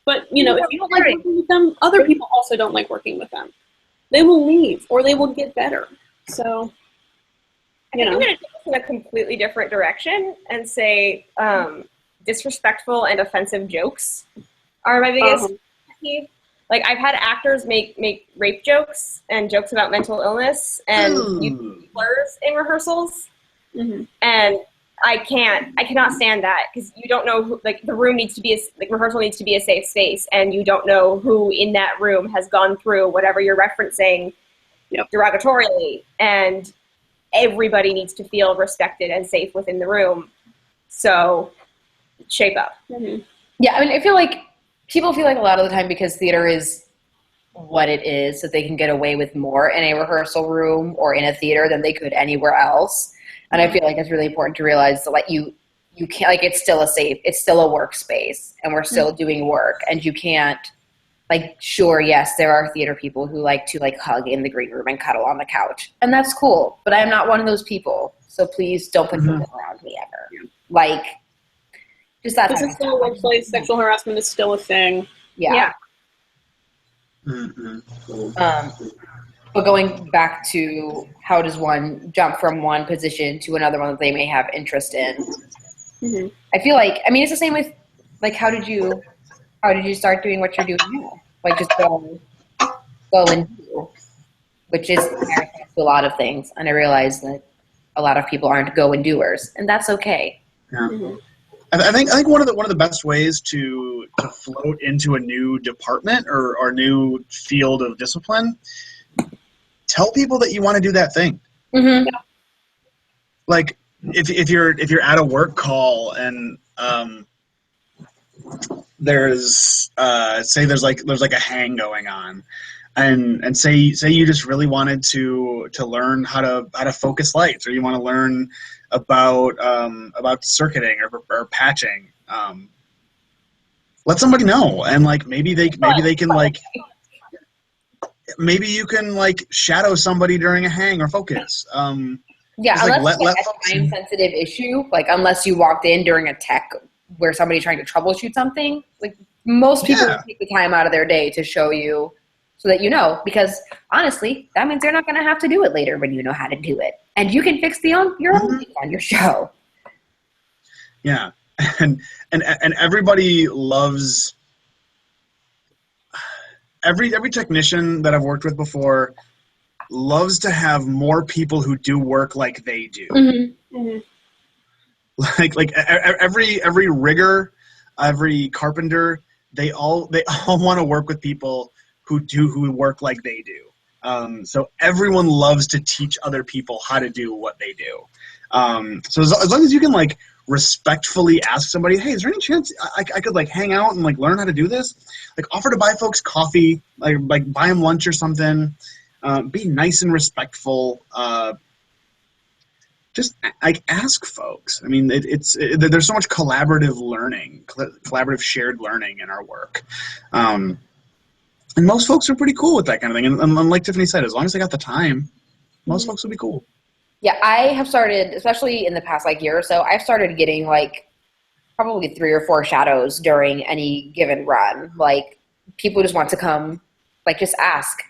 But, if you don't like working with them, other people also don't like working with them. They will leave, or they will get better. So, I think I'm going to take this in a completely different direction and say disrespectful and offensive jokes are my biggest pet peeve. Like, I've had actors make rape jokes and jokes about mental illness and use slurs in rehearsals. Mm-hmm. And I cannot stand that, because you don't know who, like, the room needs to be rehearsal needs to be a safe space, and you don't know who in that room has gone through whatever you're referencing derogatorily, and everybody needs to feel respected and safe within the room. So shape up. Mm-hmm. Yeah, I mean, I feel like people feel like a lot of the time, because theater is what it is, that they can get away with more in a rehearsal room or in a theater than they could anywhere else. And I feel like it's really important to realize that, like, you can't, like, it's still a workspace, and we're still doing work, and you can't, like, sure, yes, there are theater people who like to, like, hug in the green room and cuddle on the couch, and that's cool, but I'm not one of those people, so please don't put people around me ever. Like, just that. This is still a workplace. Sexual harassment is still a thing. Yeah. Mm-hmm. But going back to how does one jump from one position to another one that they may have interest in? Mm-hmm. I feel like, I mean, it's the same with, like, how did you start doing what you're doing now? Like, just go and do, which is to a lot of things. And I realize that a lot of people aren't go and doers, and that's okay. Yeah. Mm-hmm. I think one of the best ways to float into a new department or new field of discipline, tell people that you want to do that thing. Mm-hmm. Like, if you're at a work call and there's like a hang going on, and say you just really wanted to learn how to focus lights, or you want to learn about circuiting or patching, let somebody know, and, like, maybe they can, like, maybe you can, like, shadow somebody during a hang or focus. Yeah, like, unless it's a time-sensitive issue, like, unless you walked in during a tech where somebody's trying to troubleshoot something, like, most people take the time out of their day to show you so that you know, because honestly, that means they're not going to have to do it later when you know how to do it. And you can fix your own thing on your show. Yeah. And everybody loves every technician that I've worked with before loves to have more people who do work like they do. Mm-hmm. Mm-hmm. Every rigger, every carpenter, they all want to work with people who work like they do. So everyone loves to teach other people how to do what they do. So as long as you can like respectfully ask somebody, hey, is there any chance I could like hang out and like learn how to do this? Like offer to buy folks coffee, like buy them lunch or something. Be nice and respectful. Just like ask folks. I mean, there's so much collaborative learning, collaborative shared learning in our work. And most folks are pretty cool with that kind of thing. And like Tiffany said, as long as they got the time, most folks will be cool. Yeah, I have started, especially in the past like year or so, I've started getting like probably 3 or 4 shadows during any given run. Like people just want to come, like just ask.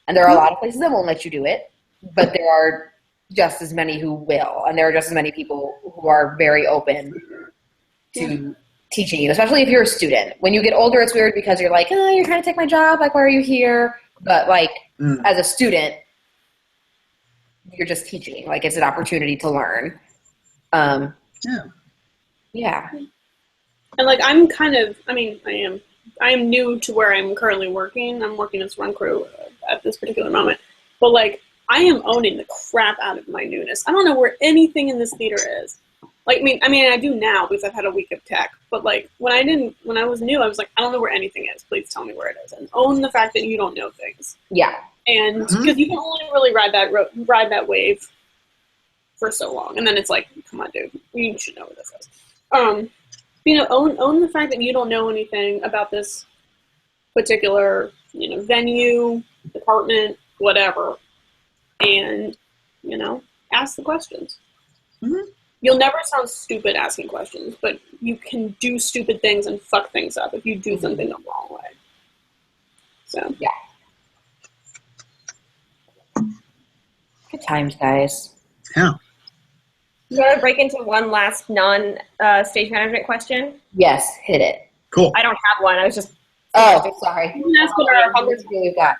And there are a lot of places that won't let you do it, but there are just as many who will. And there are just as many people who are very open to teaching you, especially if you're a student. When you get older, it's weird because you're like, oh, you're trying to take my job. Like, why are you here? But like as a student, you're just teaching. Like it's an opportunity to learn. Yeah. And like I'm kind of, I am new to where I'm currently working. I'm working as run crew at this particular moment. But like I am owning the crap out of my newness. I don't know where anything in this theater is. Like I mean I do now because I've had a week of tech. But like when I was new, I was like, I don't know where anything is. Please tell me where it is. And own the fact that you don't know things. Yeah. And because you can only really ride that wave for so long, and then it's like, come on, dude, you should know what this is. Own the fact that you don't know anything about this particular, venue, department, whatever, and ask the questions. Mm-hmm. You'll never sound stupid asking questions, but you can do stupid things and fuck things up if you do something the wrong way. So yeah. Good times, guys. Yeah. You want to break into one last non-stage management question? Yes, hit it. Cool. I don't have one. I was just... Oh, sorry. How much do we got?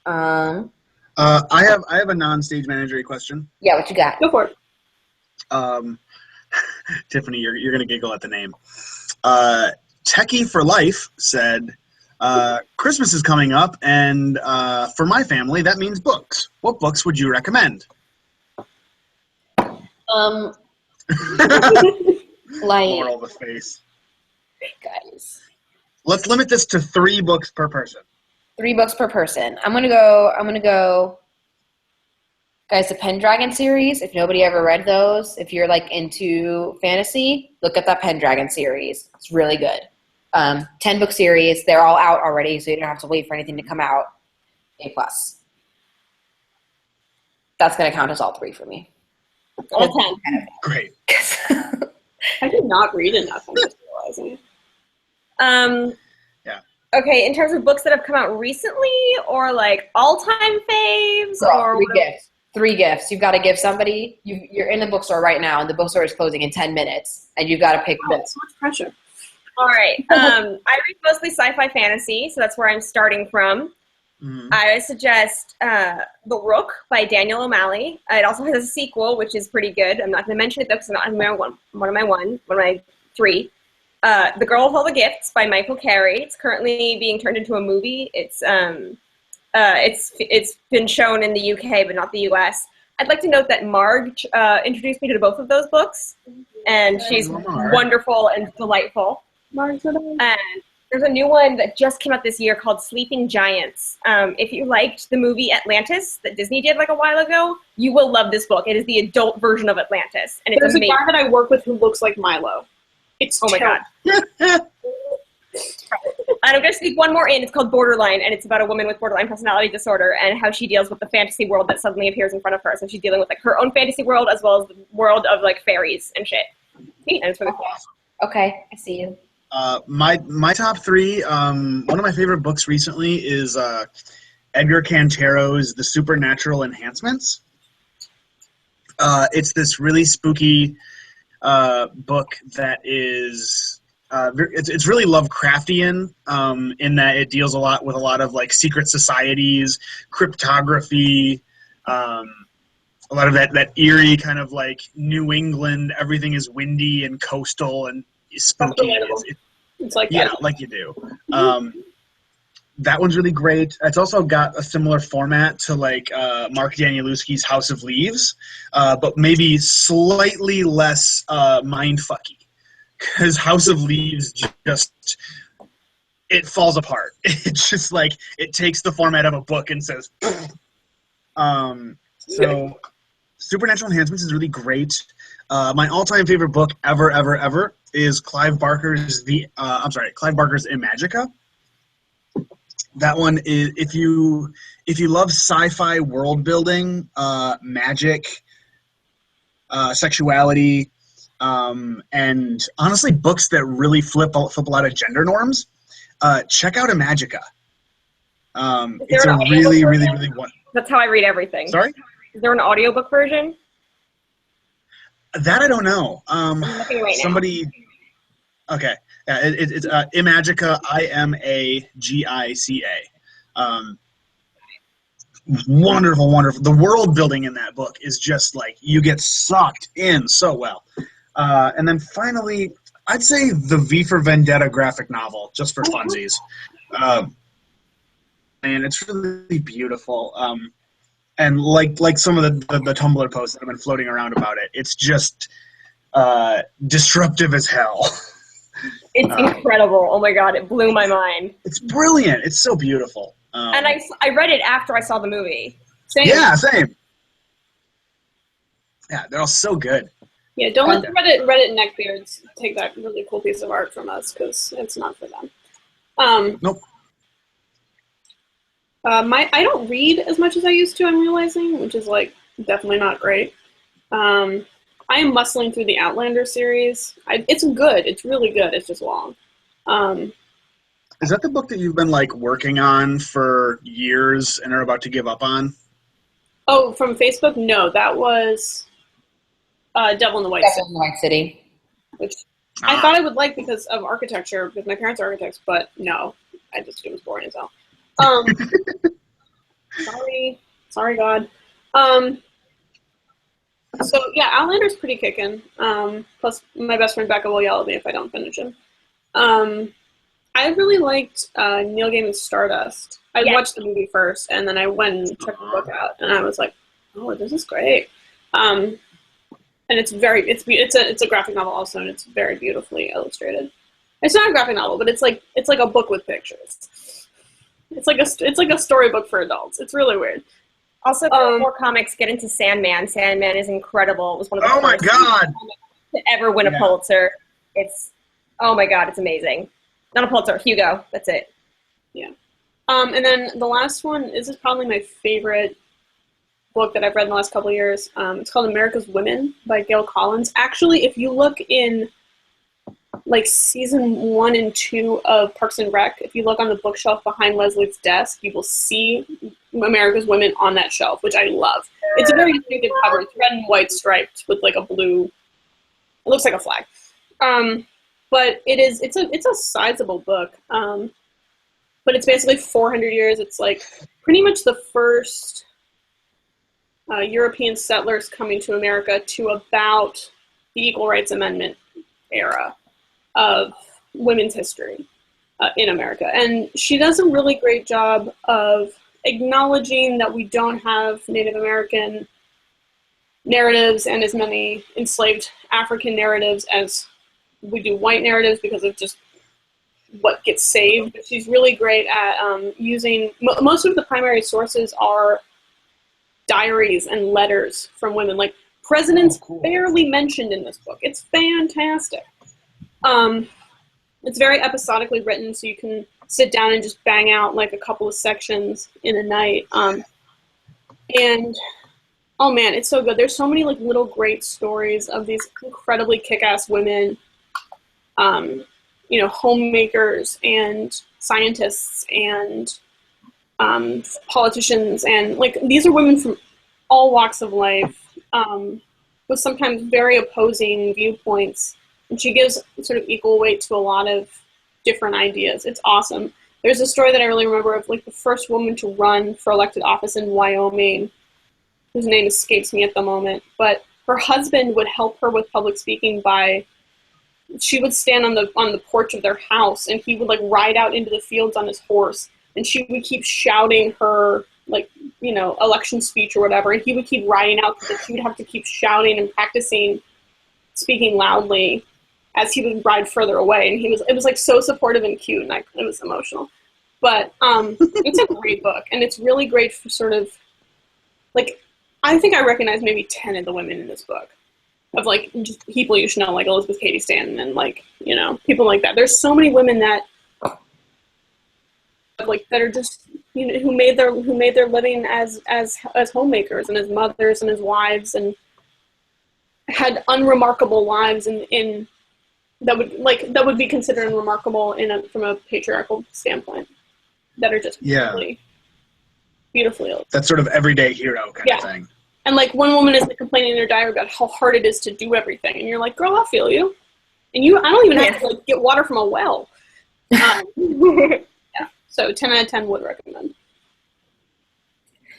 I have a non-stage managery question. Yeah, what you got? Go for it. Tiffany, you're gonna giggle at the name. Techie for Life said, Christmas is coming up, and for my family, that means books. What books would you recommend? Like, Moral of the face. guys. Let's limit this to 3 books per person. 3 books per person. I'm gonna go. Guys, the Pendragon series, if nobody ever read those, if you're like into fantasy, look at that Pendragon series. It's really good. 10-book series. They're all out already, so you don't have to wait for anything to come out. A+. That's going to count as all 3 for me. All 10. Great. I did not read enough. I'm just realizing. Yeah. Okay, in terms of books that have come out recently, or like all-time faves, Girl, or 3 gifts. 3 gifts. You've got to give somebody. You're in the bookstore right now, and the bookstore is closing in 10 minutes, and you've got to pick Oh, this. so much pressure. All right. I read mostly sci-fi fantasy, so that's where I'm starting from. Mm-hmm. I would suggest The Rook by Daniel O'Malley. It also has a sequel, which is pretty good. I'm not going to mention it though, because it's not one of my 3. The Girl with All the Gifts by Michael Carey. It's currently being turned into a movie. It's been shown in the UK, but not the US. I'd like to note that Marge introduced me to both of those books, and she's wonderful and delightful. Marge, And there's a new one that just came out this year called Sleeping Giants. If you liked the movie Atlantis that Disney did like a while ago, you will love this book. It is the adult version of Atlantis, and it's There's amazing. a guy that I work with who looks like Milo. It's Oh my god. And I'm going to sneak one more in. It's called Borderline, and it's about a woman with borderline personality disorder and how she deals with the fantasy world that suddenly appears in front of her. So she's dealing with like her own fantasy world as well as the world of like fairies and shit. And it's really cool. Okay, I see you. My top 3, one of my favorite books recently is Edgar Cantero's The Supernatural Enhancements. It's this really spooky book that is it's really Lovecraftian in that it deals a lot with a lot of like secret societies, cryptography, a lot of that eerie kind of like New England. Everything is windy and coastal and spooky. It's like yeah, that. like you do. That one's really great. It's also got a similar format to like Mark Danielewski's House of Leaves, but maybe slightly less mindfucky. Because House of Leaves just, it falls apart. It's just like, it takes the format of a book and says, so Supernatural Enhancements is really great. My all-time favorite book ever is Clive Barker's Imagica. That one is, if you love sci-fi world building, magic, sexuality, and honestly books that really flip a lot of gender norms, check out Imagica. It's a really one. That's how I read everything. Sorry? Is there an audiobook version? That I don't know. I'm looking right now. Somebody. Okay, yeah, it's Imagica, Imagica. Wonderful. The world building in that book is just like you get sucked in so well. And then finally, I'd say the V for Vendetta graphic novel, just for funsies. And it's really beautiful. And like some of the Tumblr posts that have been floating around about it, it's just disruptive as hell. It's incredible. Oh my god, it blew my mind. It's brilliant. It's so beautiful. And I read it after I saw the movie. Same. Yeah, same. Yeah, they're all so good. Yeah, don't let the Reddit neckbeards take that really cool piece of art from us, because it's not for them. Nope. I don't read as much as I used to, I'm realizing, which is like definitely not great. I am muscling through the Outlander series. It's good. It's really good. It's just long. Is that the book that you've been like working on for years and are about to give up on? Oh, from Facebook? No, that was Devil in the White City. Which I thought I would like because of architecture, because my parents are architects, but no, it was boring as hell. Sorry, God. So yeah, Outlander's pretty kicking. Plus, my best friend Becca will yell at me if I don't finish him. I really liked Neil Gaiman's Stardust. I watched the movie first, and then I went and checked the book out, and I was like, "Oh, this is great." And it's a graphic novel also, and it's very beautifully illustrated. It's not a graphic novel, but it's like a book with pictures. It's like a storybook for adults. It's really weird. Also, for more comics, get into Sandman. Sandman is incredible. It was one of the first comics to ever win a Pulitzer. Oh my god, it's amazing. Not a Pulitzer, Hugo. That's it. Yeah. And then the last one, this is probably my favorite book that I've read in the last couple of years. It's called America's Women by Gail Collins. Actually, if you look in like season 1 and 2 of Parks and Rec, if you look on the bookshelf behind Leslie's desk, you will see America's Women on that shelf, which I love. It's a very distinctive cover. It's red and white striped with like a blue. It looks like a flag. But it's a sizable book. But it's basically 400 years. It's like pretty much the first European settlers coming to America to about the Equal Rights Amendment era of women's history in America. And she does a really great job of acknowledging that we don't have Native American narratives and as many enslaved African narratives as we do white narratives because of just what gets saved. But she's really great at using, most of the primary sources are diaries and letters from women, like presidents barely mentioned in this book. It's fantastic. It's very episodically written, so you can sit down and just bang out like a couple of sections in a night. And oh man, it's so good. There's so many like little great stories of these incredibly kick-ass women, homemakers and scientists and politicians, and like these are women from all walks of life with sometimes very opposing viewpoints And she gives sort of equal weight to a lot of different ideas. It's awesome. There's a story that I really remember of like the first woman to run for elected office in Wyoming, whose name escapes me at the moment, but her husband would help her with public speaking by, she would stand on the porch of their house and he would like ride out into the fields on his horse and she would keep shouting her like, you know, election speech or whatever, and he would keep riding out because she would have to keep shouting and practicing speaking loudly as he would ride further away, and it was like so supportive and cute, and it was emotional. But it's a great book, and it's really great for sort of like, I think I recognize maybe 10 of the women in this book of like just people you should know, like Elizabeth Cady Stanton and like, you know, people like that. There's so many women that like that are just, you know, who made their living as homemakers and as mothers and as wives and had unremarkable lives in that would be considered unremarkable from a patriarchal standpoint, that are just beautifully illustrated. That sort of everyday hero kind of thing. And like one woman is like complaining in her diary about how hard it is to do everything, and you're like, girl, I feel you. And I don't even have to like get water from a well. Yeah. So 10 out of 10 would recommend.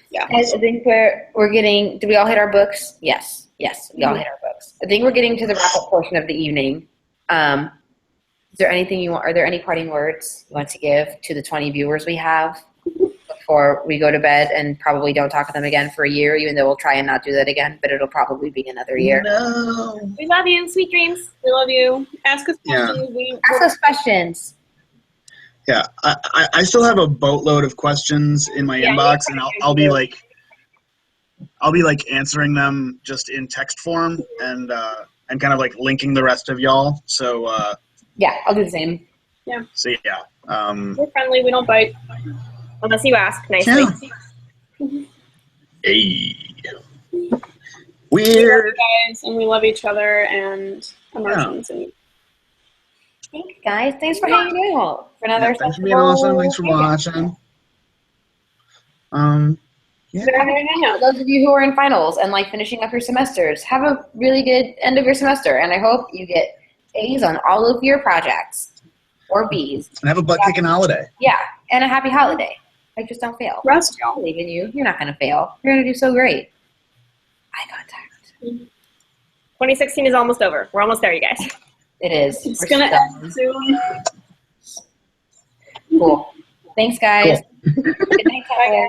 Yeah. I think we're getting. Did we all hit our books? Yes. Yes, we all hit our books. I think we're getting to the wrap-up portion of the evening. Is there anything you want? Are there any parting words you want to give to the 20 viewers we have before we go to bed and probably don't talk to them again for a year? Even though we'll try and not do that again, but it'll probably be another year. No. We love you. Sweet dreams. We love you. Ask us questions. Ask us questions. Yeah, I still have a boatload of questions in my inbox, and I'll be like answering them just in text form and kind of like linking the rest of y'all. So yeah, I'll do the same. Yeah. So yeah, we're friendly. We don't bite unless you ask nicely. Yeah. Hey. We love Weird. you guys, and we love each other and emotions. Yeah. And Thanks, guys. Thanks for hanging out for another. Yeah, thanks for being awesome. Thanks for watching. Yeah. Those of you who are in finals and like finishing up your semesters, have a really good end of your semester, and I hope you get A's on all of your projects or B's. And have a butt-kicking holiday. Yeah, and a happy holiday. Like, just don't fail. rest, I believe in you. You're not going to fail. You're going to do so great. Eye contact. 2016 is almost over. We're almost there, you guys. It is. It's We're gonna done. end soon. Cool. Thanks, guys. Cool. Good night, Tyler.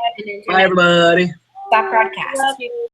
Bye, everybody. Stop broadcast. Love you.